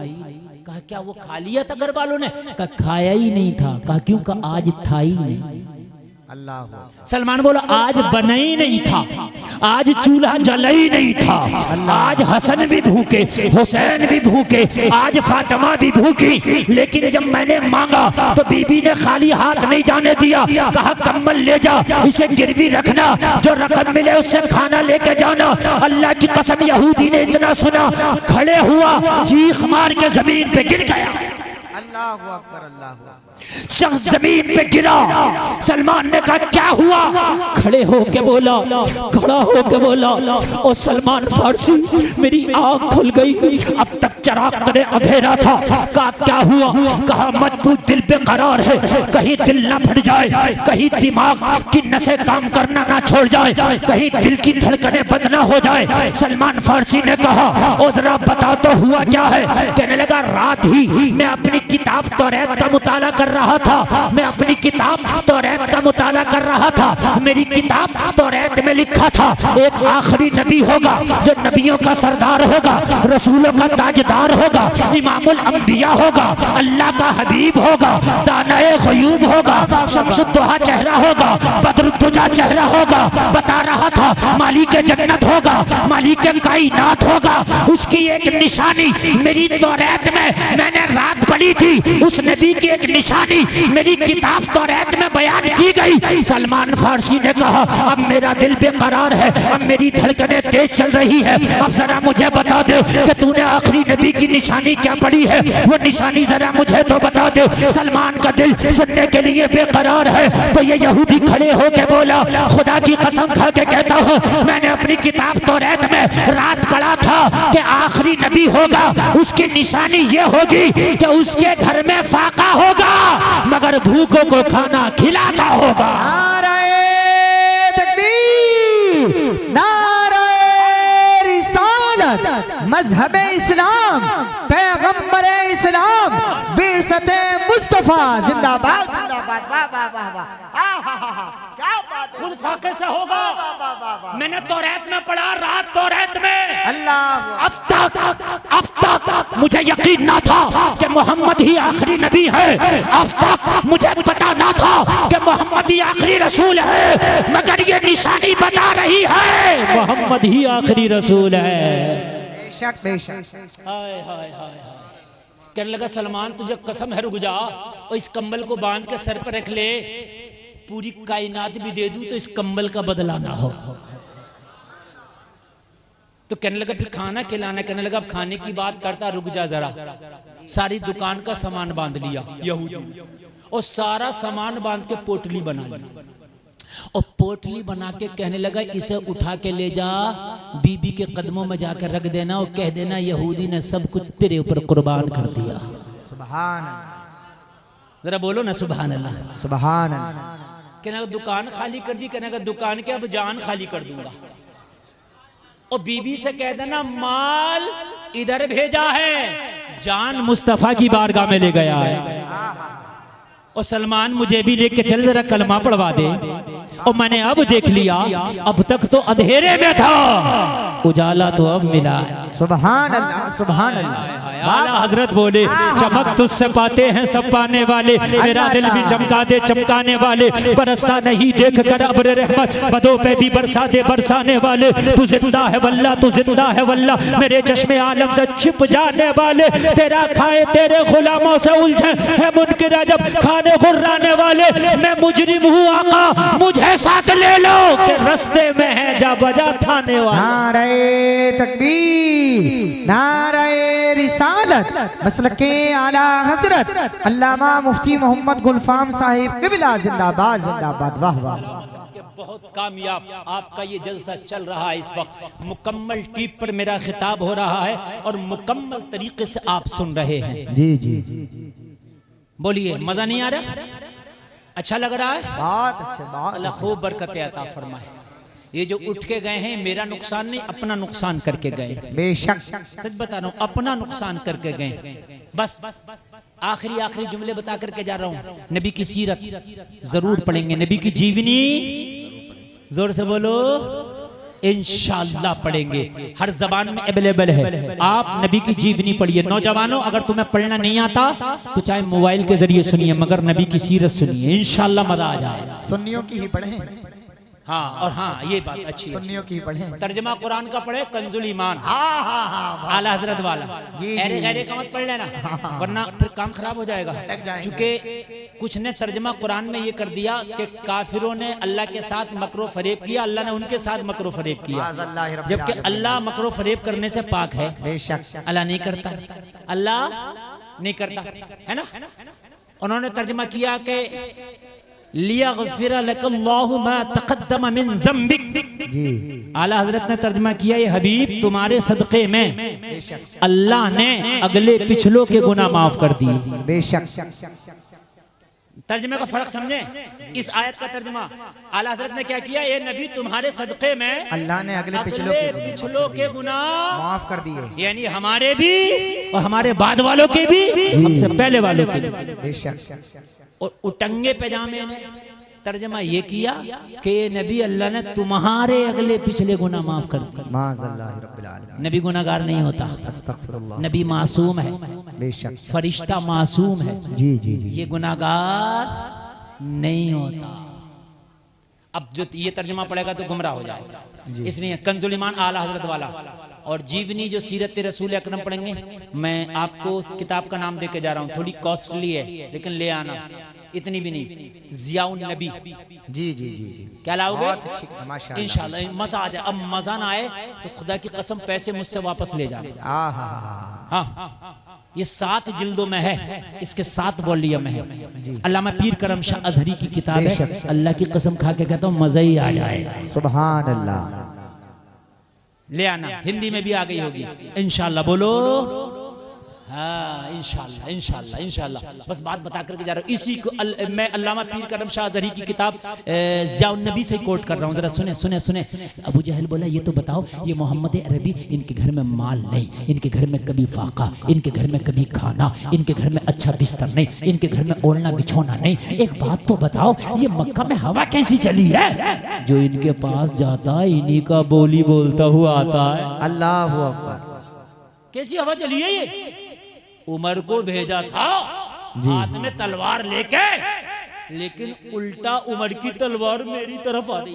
कहा क्या वो खा लिया था घर वालों ने? कहा खाया ही नहीं था। कहा क्यों? कहा आज था ही नहीं।
अल्लाह।
सलमान बोला आज बना ही नहीं था, आज चूल्हा जला ही नहीं था, आज हसन भी भूखे, हुसैन भी भूखे, आज फातिमा भी भूखी, लेकिन जब मैंने मांगा तो बीबी ने खाली हाथ नहीं जाने दिया। कहा कम्बल ले जा, इसे गिरवी रखना, जो रकम मिले उससे खाना लेके जाना। अल्लाह की कसम यहूदी ने इतना सुना, खड़े हुआ, चीख मार के जमीन पे गिर गया।
अल्लाहु अकबर, अल्लाहु अकबर।
शख्स जमीन पे गिरा। सलमान ने कहा क्या हुआ? खड़े होके बोला, खड़ा होके बोला, ओ सलमान फारसी मेरी आँख खुल गई, अब तक चराग तले अंधेरा था। कहा क्या हुआ? कहा मत पूछ, दिल बेकरार है, कहीं दिल ना फट जाए, कहीं दिमाग की नसें काम करना ना छोड़ जाए, कहीं दिल की धड़कनें बंद ना हो जाए। सलमान फारसी ने कहा ओ जरा बता तो हुआ क्या है? कहने लगा रात ही मैं अपनी किताब तौरात का मुताला कर रहा था, मैं अपनी किताब तौरात का मुताला कर रहा था। मेरी किताब तौरात में लिखा था एक आखिरी नबी होगा जो नबियों का सरदार होगा, रसूलों का ताजदार होगा, इमामुल अंबिया होगा, अल्लाह का हबीब होगा, दानाए ग़यूब होगा, शम्सुद्दोहा चेहरा होगा, बदरुद्दुजा चेहरा होगा। बता रहा था मालिक जन्नत होगा, मालिक कायनात होगा। उसकी एक निशानी मेरी तौरात में मैंने रात पढ़ी थी, उस नबी की एक निशानी मेरी किताब तौरात में बयान की गई। सलमान फारसी ने कहा अब मेरा दिल बेकरार है, अब मेरी धड़कनें तेज चल रही है, अब जरा मुझे बता दे कि तूने आखिरी नबी की निशानी क्या पढ़ी है, वो निशानी जरा मुझे तो बता दे। सलमान का दिल सुनने के लिए बेकरार है। तो ये यहूदी खड़े होके बोला खुदा की कसम खा के कहता हूँ मैंने अपनी किताब तौरात में रात पढ़ा था कि आखिरी नबी होगा, उसकी निशानी ये होगी कि उसके घर में फाका होगा मगर भूखों को खाना खिलाता होगा।
नारे तकबीर, नारे रिसालत, मजहबे इस्लाम, पैगंबरे इस्लाम, बेसते मुस्तफा जिंदाबाद जिंदाबाद। वाह वाह वाह वाह, क्या बात है।
खुद फाके से होगा। मैंने तौरात में पढ़ा, रात तौरात में।
अल्लाह
अब तक मुझे यकीन ना था कि मोहम्मद ही आखिरी नबी है, अब तक मुझे पता ना था कि मोहम्मद ही आखिरी रसूल है, मगर ये निशानी बता रही है मोहम्मद ही आखिरी रसूल है।
बेशक बेशक।
हाय हाय हाय हाय। कहने लगा सलमान तुझे कसम है रुक जा, और इस कंबल को बांध के सर पर रख ले, पूरी कायनात भी दे दूं तो इस कंबल का बदला ना हो। तो कहने लगा फिर खाना खिलाना, कहने लगा अब खाने की बात करता, रुक जा जरा। सारी दुकान का सामान बांध लिया यहूदी, और सारा सामान बांध के पोटली बना ली, और पोटली बना के कहने लगा इसे उठा के ले जा, बीबी के कदमों में जाकर रख देना और कह देना यहूदी ने सब कुछ तेरे ऊपर कुर्बान कर दिया।
सुभान,
जरा बोलो ना सुभान अल्लाह।
सुभान।
कहने दुकान खाली कर दी, कहने दुकान के अब जान खाली कर दूंगा, और बीबी से कह देना माल इधर भेजा है, जान मुस्तफा की बारगाह में ले गया है। और सलमान मुझे भी लेके चल जरा कलमा पढ़वा दे। और मैंने अब देख लिया, अब तक तो अंधेरे में था, उजाला तो अब मिला।
सुभान अल्लाह, सुभान अल्लाह।
आला हजरत बोले चमक तुझसे पाते हैं सब पाने वाले, मेरा दिल भी चमका दे चमकाने वाले, बरसता नहीं देख कर अब्र रहमत, बदों पे भी बरसा दे बरसाने वाले। तू जिंदा है वल्ला, तू जिंदा है वल्ला, मेरे चश्मे आलम से छिप जाने वाले, तेरा खाए तेरे गुलामों से उलझे है मुनकिर जब खाने गुर्राने वाले। मैं मुजरिम हूँ आका, मुझे साथ ले लो कि रस्ते में है जा बजा थाने वाला।
नारे तकबीर, नारे रिसालत, मसलके आला हजरत अल्लामा मुफ्ती मोहम्मद गुलफाम साहिब क़िबला जिंदाबाद जिंदाबाद। वाह वाह।
बहुत कामयाब आपका ये जलसा चल रहा है इस वक्त, मुकम्मल टीप पर मेरा खिताब हो रहा है और मुकम्मल तरीके से आप सुन रहे हैं।
जी जी,
बोलिए मजा नहीं आ रहा? अच्छा लग रहा है?
बहुत अच्छे, बहुत
अल्लाह खूब बरकतें अता फरमाए। ये जो उठ के गए हैं मेरा नुकसान नहीं, अपना नुकसान करके गए।
बेशक,
सच बता रहा हूँ, अपना नुकसान करके गए। बस आखिरी जुमले बता करके जा रहा हूँ। नबी की सीरत जरूर पढ़ेंगे, नबी की जीवनी जोर से बोलो इंशाअल्लाह पढ़ेंगे, हर जबान में अवेलेबल है। आप नबी की जीवनी पढ़िए। नौजवानों अगर तुम्हें पढ़ना नहीं आता तो चाहे मोबाइल के जरिए सुनिए, मगर नबी की सीरत सुनिए, इंशाअल्लाह मजा आ जाएगा।
सुन्नियों की ही पढ़ें।
हाँ, और हाँ ये बात अच्छी
सुन्नियों की पढ़ें।
तर्जमा कुरान का पढ़े, कंजुल ईमान आला हजरत वाला, अरे गैरे का मत पढ़ लेना, वरना फिर काम खराब हो जाएगा। क्योंकि कुछ ने तर्जमा कुरान में ये कर दिया कि काफिरों ने अल्लाह के साथ मकरो फरेब किया, अल्लाह ने उनके साथ मकरो फरेब किया, जबकि अल्लाह मकरो फरेब करने से पाक है। अल्लाह नहीं करता, अल्लाह नहीं करता, है ना। उन्होंने तर्जमा किया कि लियग़फ़िर लकल्लाहु मा तक़द्दम मिन ज़म्बिक।
जी
आला हजरत ने तर्जुमा किया, ये हबीब तुम्हारे सदक़े में अल्लाह ने अगले पिछलों के गुनाह माफ कर दिए।
बेशक।
तर्जुमे का फर्क समझे। इस आयत का तर्जुमा आला हजरत ने क्या किया, ये नबी तुम्हारे सदक़े में
अल्लाह ने अगले
पिछलों के गुनाह
माफ कर दिए,
यानी हमारे भी और हमारे बाद वालों के भी, हमसे पहले वालों के भी।
बेशक।
और उटंगे पैजामे ने तर्जमा ये किया कि ये नबी अल्लाह ने तुम्हारे अगले पिछले गुनाह माफ कर दिए।
माज़अल्लाह रब्बिल आलमीन।
नबी गुनाहगार नहीं होता,
अस्तगफिरुल्लाह।
नबी मासूम है,
बेशक।
फरिश्ता मासूम है,
जी जी जी।
ये गुनाहगार नहीं होता। अब जो ये तर्जमा पड़ेगा तो गुमराह हो जाएगा, इसलिए कंजुल ईमान आला हजरत वाला और जीवनी जो सीरत रसूल अकरम पढ़ेंगे। मैं आपको किताब का नाम दे के जा रहा हूँ, थोड़ी कॉस्टली है लेकिन ले आना, इतनी भी नहीं। ज़ियाउन नबी।
जी जी जी जी।
क्या लाओगे?
माशाअल्लाह।
इंशाल्लाह मजा आ जाए। अब मजा ना आए तो खुदा की कसम पैसे मुझसे वापस ले जाना। हाँ, ये 7 जिल्दों में है, इसके 7 वॉल्यूम है। अल्लामा पीर करम शाह अजहरी की किताब है। अल्लाह की कसम खा के कहता हूँ मजा ही आ जाएगा।
सुभान अल्लाह।
ले आना, हिंदी में भी आ गई होगी इंशाल्लाह। बोलो हाँ, इंशाल्लाह इंशाल्लाह इंशाल्लाह। बस बात बता करके जा रहा हूँ। इसी को मैं अल्लामा पीर करम शाह अज़हरी की किताब ज़ियाउन नबी से कोट कर रहा हूँ, जरा सुने सुने सुने। अबू जहल बोला, ये तो बताओ, ये मोहम्मद अरबी, इनके घर में माल नहीं, इनके घर में कभी फाका, इनके घर में कभी खाना, इनके घर में अच्छा बिस्तर नहीं, इनके घर में ओढ़ना बिछोना नहीं। एक बात तो बताओ, ये मक्का में हवा कैसी चली है? जो इनके पास जाता है इन्हीं का बोली बोलता हुआ आता है।
अल्लाह अकबर।
कैसी हवा चली है ये? उमर को भेजा था हाथ में तलवार लेके, लेकिन उल्टा उमर की तलवार मेरी तरफ आ रही।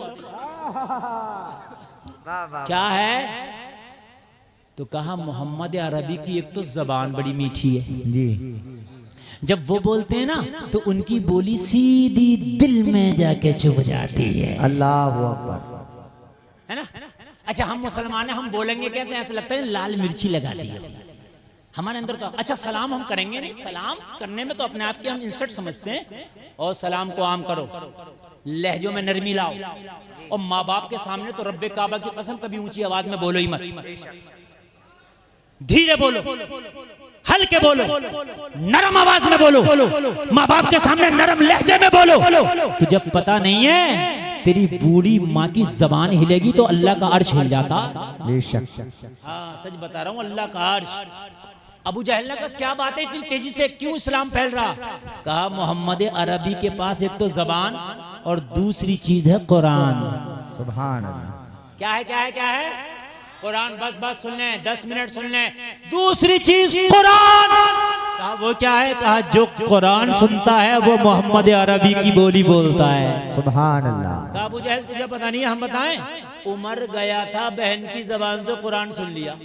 क्या है? तो कहा मोहम्मद अरबी की एक तो जबान बड़ी मीठी है
जी।
जब वो बोलते हैं ना तो उनकी बोली सीधी दिल में जाके चुभ जाती है।
अल्लाह अकबर।
है ना? अच्छा, हम मुसलमान हैं, हम बोलेंगे कहते हैं, ऐसा लगता है लाल मिर्ची लगा दी है हमारे अंदर। तो अच्छा, सलाम हम करेंगे नहीं, सलाम करने में तो अपने आप की हम इंसल्ट समझते हैं। और सलाम को आम करो, लहजों में नरमी लाओ, और माँ बाप के सामने तो रब्बे काबा की कसम कभी ऊंची आवाज में बोलो ही मत, धीरे बोलो, हल्के बोलो, नरम आवाज में बोलो, माँ बाप के सामने नरम लहजे में बोलो। तुझे पता नहीं है तेरी बूढ़ी माँ की जबान हिलेगी तो अल्लाह का अर्श हिल जाता। हाँ, सच बता रहा हूँ, अल्लाह का अर्श। अबू जहल ने कहा, क्या बात है इतनी तेजी से क्यों इस्लाम फैल रहा? कहा, मोहम्मद अरबी के पास एक तो जबान और दूसरी चीज है कुरान।
सुभान अल्लाह।
क्या है क्या है क्या है? कुरान। बस बस सुन लें, 10 मिनट सुन लें। दूसरी चीज कुरान। कहा, वो क्या है? कहा, जो कुरान सुनता है वो मोहम्मद अरबी की बोली बोलता है।
सुभान अल्लाह।
कहा, अबू जहल तुझे पता नहीं है, हम बताएं? उमर गया था, बहन की जबान से कुरान सुन लिया,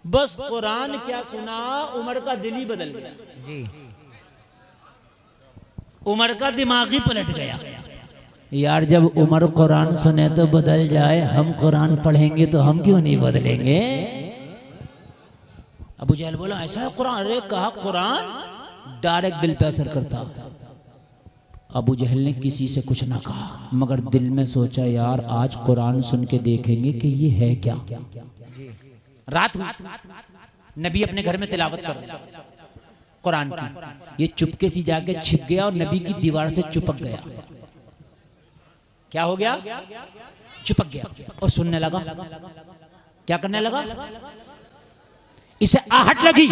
बस कुरान क्या सुना, उमर का दिल ही बदल गया जी। उमर का दिमाग ही पलट गया। यार, जब उमर कुरान सुने तो बदल जाए, हम कुरान पढ़ेंगे तो हम क्यों नहीं बदलेंगे? अबू जहल बोला, ऐसा है कुरान? अरे कहा, कुरान डायरेक्ट दिल पे असर करता। अबू जहल ने किसी से कुछ ना कहा, मगर दिल में सोचा, यार आज कुरान सुन के देखेंगे कि ये है क्या। रात हुई, नबी अपने घर में तिलावत कर रहे कुरान की। ये चुपके से जाके छिप गया और नबी की दीवार से चिपक गया। क्या हो गया? चिपक गया और सुनने लगा। क्या करने लगा? इसे आहट लगी।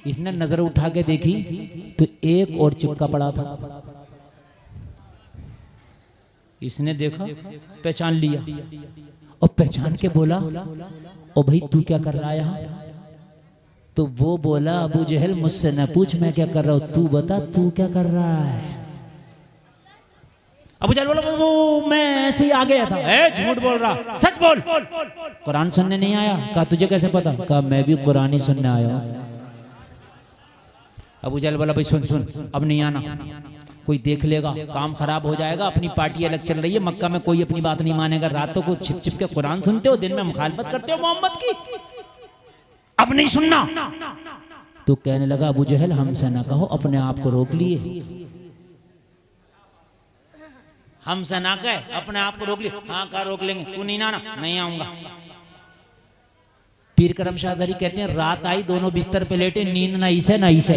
इसने नजर उठा के देखी तो एक और चिपका पड़ा था। इसने देखा, पहचान लिया और पहचान के बोला, ओ भाई तू क्या कर रहा है यहाँ? तो वो बोला, अबू जहल मुझसे न पूछ मैं क्या कर रहा हूँ, तू बता तू क्या कर रहा है। अबू जहल बोला, वो मैं ऐसे ही आ गया था। झूठ बोल रहा, सच बोल, कुरान सुनने नहीं आया? कहा, तुझे कैसे पता? कहा, मैं भी कुरान ही सुनने आया। अबू जहल बोला, भाई सुन सुन, अब नहीं आना, कोई देख लेगा, काम खराब हो जाएगा। अपनी पार्टी अलग चल रही है, मक्का में कोई अपनी बात नहीं मानेगा। रातों को छिप छिप के कुरान सुनते हो, दिन में मुखालफत करते हो मोहम्मद की, अब नहीं सुनना। तो कहने लगा, अबू जहल हमसे ना कहो, अपने आप को रोक लिए। हमसे ना कहे, अपने आप को रोक ले, हाँ का रोक लेंगे, तू नहीं ना, नहीं आऊंगा। पीर करम शाह ज़री कहते हैं रात आई, दोनों बिस्तर पे लेटे, नींद ना इसे ना इसे।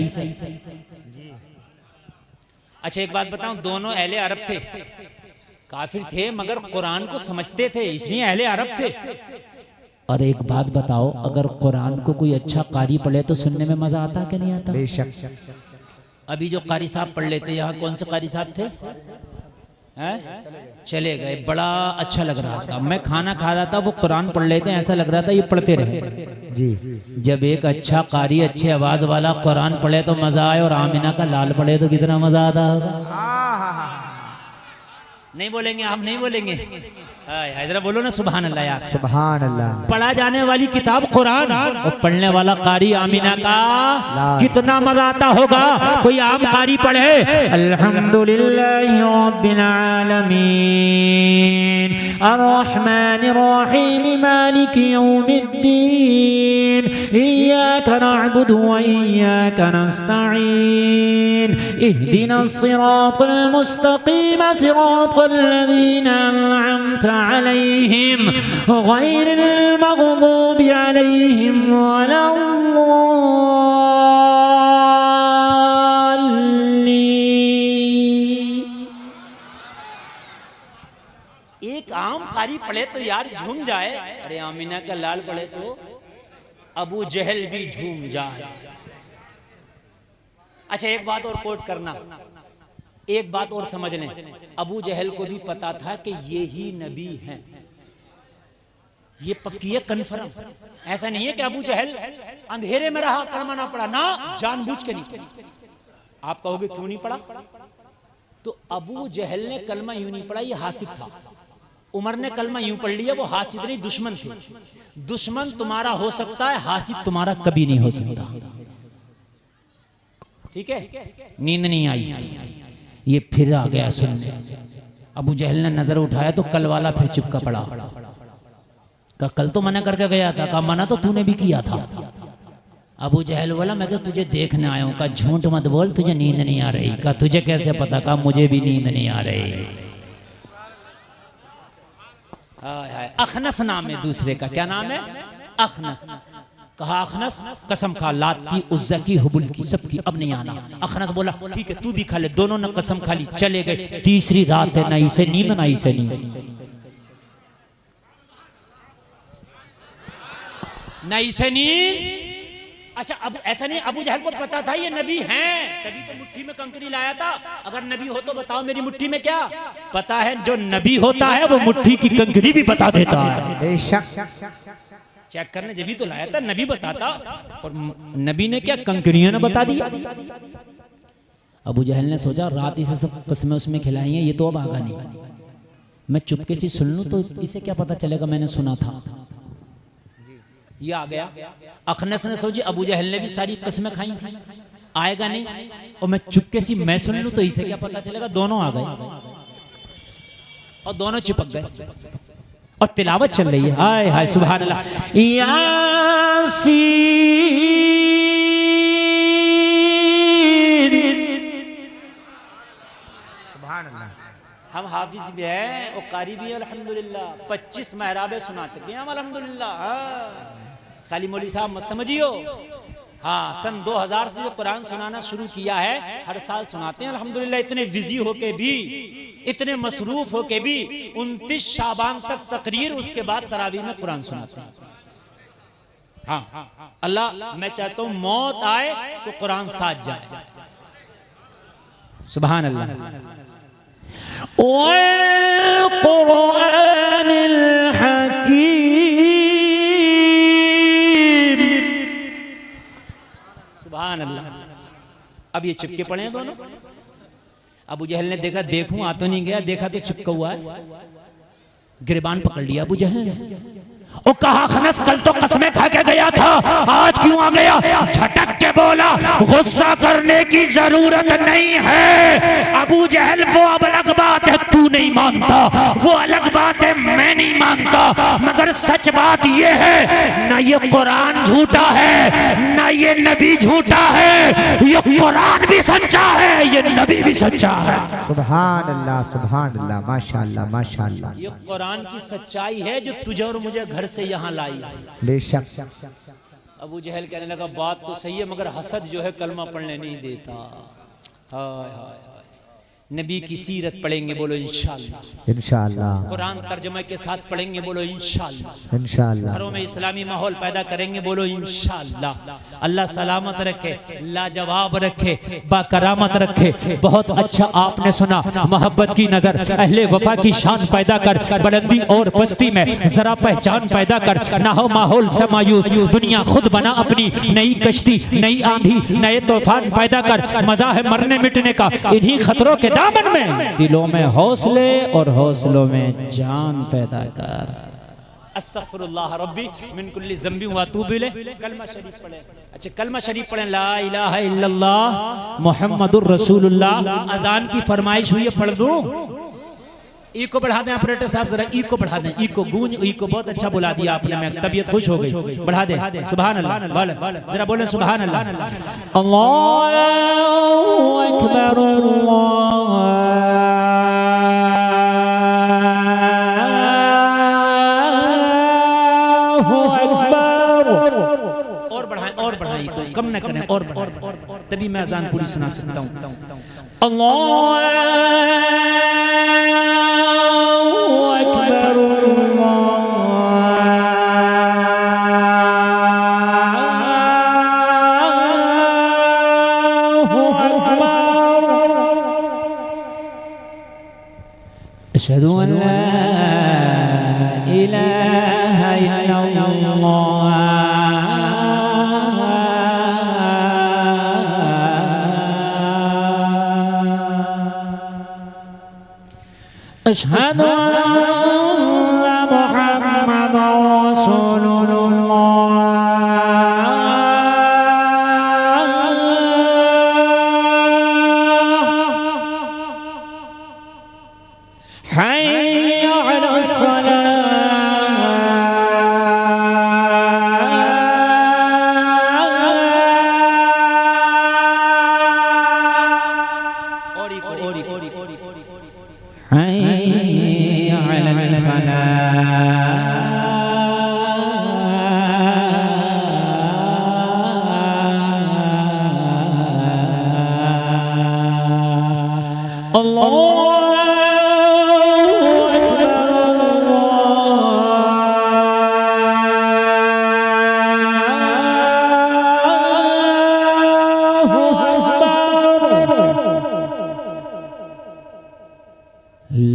अच्छा एक बात बताऊं, दोनों अहले अरब थे, काफिर थे मगर कुरान को समझते थे, इसलिए अहले अरब थे। और एक बात बताओ, अगर कुरान को कोई अच्छा कारी पढ़े तो सुनने में मजा आता कि नहीं आता?
बेशक।
अभी जो कारी साहब पढ़ लेते, यहाँ कौन से कारी साहब थे? हैं? चले गए, बड़ा अच्छा लग रहा था। मैं खाना खा रहा था, वो कुरान पढ़ लेते, ऐसा लग रहा था ये पढ़ते रहे
जी।
जब एक अच्छा कारी अच्छे आवाज वाला कुरान पढ़े तो मजा आए, और आमिना का लाल पढ़े तो कितना मजा आता होगा। नहीं बोलेंगे आप? नहीं बोलेंगे? हैदरा बोलो ना सुभान अल्लाह यार।
सुभान अल्लाह।
पढ़ा जाने वाली किताब कुरान और पढ़ने वाला कारी आमिना का कितना मजा आता होगा। कोई आम कारी पढ़े अल्हम्दुलिल्लाहि रब्बिल आलमीन अर्रहमानिर रहीम मालिकि यौमिद्दीन इय्याका नअबुदु व इय्याका नस्तईन इहदिनस सिरातल मुस्तकीम सिरातल लज़ीना अनअमता अलैहिम गैरिल मग़दूबि अलैहिम वलद्दाल्लीन। एक आम कारी पढ़े तो यार झूम जाए, अरे आमिना का लाल पढ़े तो अबू जहल भी झूम जाए। अच्छा एक बात और कोट करना, एक बात और समझ लें, अबू जहल को भी पता था कि ये ही नबी हैं, ये पक्की है, कन्फर्म। ऐसा नहीं है कि अबू जहल अंधेरे में रहा, कलमा ना पढ़ा, ना जानबूझ के नहीं। आप कहोगे क्यों नहीं पढ़ा? तो अबू जहल ने कलमा यूं नहीं पढ़ा, ये हासिद था। उमर ने कलमा यूं पढ़ लिया, वो हासिद नहीं दुश्मन थे। दुश्मन तुम्हारा हो सकता है, हासिद तुम्हारा कभी नहीं हो सकता। ठीक है? नींद नहीं आई, ये फिर आ गया सुनने। अबू जहल ने नजर उठाया तो कल वाला फिर चिपका पड़ा। कहा कल तो मना करके गया था। कहा मना तो तूने भी किया था। अबू जहल बोला मैं तो तुझे देखने आया हूं। कहा झूठ मत बोल, तुझे नींद नहीं आ रही। कहा तुझे कैसे पता? कहा मुझे भी नींद नहीं आ रही। अखनस नाम है दूसरे का। क्या नाम है? अखनस। कहा अखनस कसम खा, लात की, उज्जा की, हुबुल की, सबकी, अब नहीं आना। अखनस बोला ठीक है तू भी खा ले। दोनों ने कसम खा ली, चले गए। तीसरी रात है, ना इसे नींद ना इसे नींद, ना इसे नींद। अच्छा अब ऐसा नहीं, अबू जहल को पता था ये नबी हैं, तभी तो मुट्ठी में कंकरी लाया था। अगर नबी हो तो बताओ मेरी मुट्ठी में क्या? पता है जो नबी होता है वो मुट्ठी की कंकरी भी बता देता है।
बेशक।
चेक करने जब भी तो लाया था, नबी बताता। और नबी ने क्या कंकरियों ने बता दिया। अबू जहल ने सोचा रात इसे सब कसमें उसमें खिलाई हैं, ये तो अब आगा नहीं, मैं चुपके से सुन लूं तो इसे क्या पता चलेगा मैंने सुना था। ये आ गया। अखनस ने सोची अबू जहल ने भी सारी कसमें खाई थी, आएगा नहीं, और मैं चुपके से मैं सुन लूं तो इसे क्या पता चलेगा। दोनों आ गए और दोनों चिपक गए और तिलावत चल रही है। हाय हाय सुभान अल्लाह। यासीन।
सुभान अल्लाह।
हम हाफिज भी हैं और कारी भी हैं अल्हम्दुलिल्लाह। 25 महराबे सुना चुके हैं हम अल्हम्दुलिल्लाह। खाली मौली साहब मत समझियो। हाँ सन 2000 से जो कुरान सुनाना शुरू किया है, हर साल सुनाते हैं अल्हम्दुलिल्लाह। इतने बिजी होके भी, इतने मसरूफ होके भी 29 शाबान तक तकरीर, उसके बाद तरावी में कुरान सुनाते हैं। हाँ अल्लाह मैं चाहता हूं मौत आए तो कुरान साथ जाए। सुभान अल्लाह। वल-कुरानिल हकीम। सुभान अल्लाह। अब ये चिपके पड़े हैं दोनों। अबू जहल ने देखा, देखूं आ तो नहीं गया, देखा तो चिपका हुआ है। गिरबान पकड़ लिया अबू जहल ने वो कहा खनस कल तो कसमें खा के गया था, आज क्यों आ गया? झटक के बोला गुस्सा करने की जरूरत नहीं है अबू जहल, वो अब अलग बात है तू नहीं मानता, वो अलग बात है मैं नहीं मानता, मगर सच बात ये है ना ये कुरान झूठा है ना ये नबी झूठा है, ये कुरान भी सच्चा है ये नबी भी सच्चा है।
सुभान अल्लाह माशाअल्लाह माशाअल्लाह।
ये कुरान की सच्चाई है जो तुझे और मुझे घर से यहाँ लाई।
बेशक।
अबू जहल कहने लगा बात तो सही है मगर हसद जो है कलमा पढ़ने नहीं देता। हाय हाय हाय। नबी की सीरत पढ़ेंगे बोलो इंशाअल्लाह।
इंशाअल्लाह।
कुरान तर्जुमे के साथ पढ़ेंगे बोलो इंशाअल्लाह।
इंशाअल्लाह।
घरों में इस्लामी माहौल पैदा करेंगे बोलो इंशाअल्लाह। अल्लाह सलामत रखे, लाजवाब रखे, बाकरामत रखे। बहुत अच्छा आपने सुना, मोहब्बत की नजर अहले वफा की शान पैदा कर, बुलंदी और पस्ती में जरा पहचान पैदा कर, ना हो माहौल से मायूस, दुनिया खुद बना अपनी नई कश्ती, नई आंधी, नए तूफान पैदा कर। मजा है मरने मिटने का इन्हीं खतरों के दामन में, दिलों में हौसले और हौसलों में जान पैदा कर। अस्तगफिरुल्लाह रब्बी मिन कुल्ली ज़ंबी व अतूबु इलैह। कलमा शरीफ पढ़े। अच्छा कलमा शरीफ पढ़ें, ला इलाहा इल्लल्लाह मुहम्मदुर रसूलुल्लाह। अजान की फरमाइश हुई है, पढ़ दूं? ई को बढ़ा दें ऑपरेटर साहब, जरा ई को बढ़ा दें, ई को गूंज, ई को बहुत अच्छा बुला दिया आपने, मैं तबीयत खुश हो गई। बढ़ा दे। सुभान अल्लाह, बोले जरा बोले सुभान अल्लाह। अल्लाहु अकबर और बढ़ाएं और बढ़ाएं, को कम न करें और बढ़ाएं, तभी मैं अजान पूरी सुना सकता हूँ। अशहदु अन ला इलाहा इल्लल्लाह अशहदु अन्न मुहम्मदुर रसूलुल्लाह। हय्या अलस सलाह। हय्या अलल फलाह।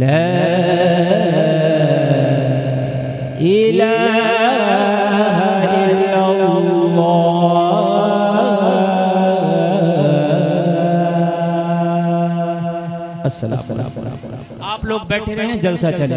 ला इलाहा इल्लल्लाह। अस्सलाम। आप लोग बैठे रहे, जलसा चले।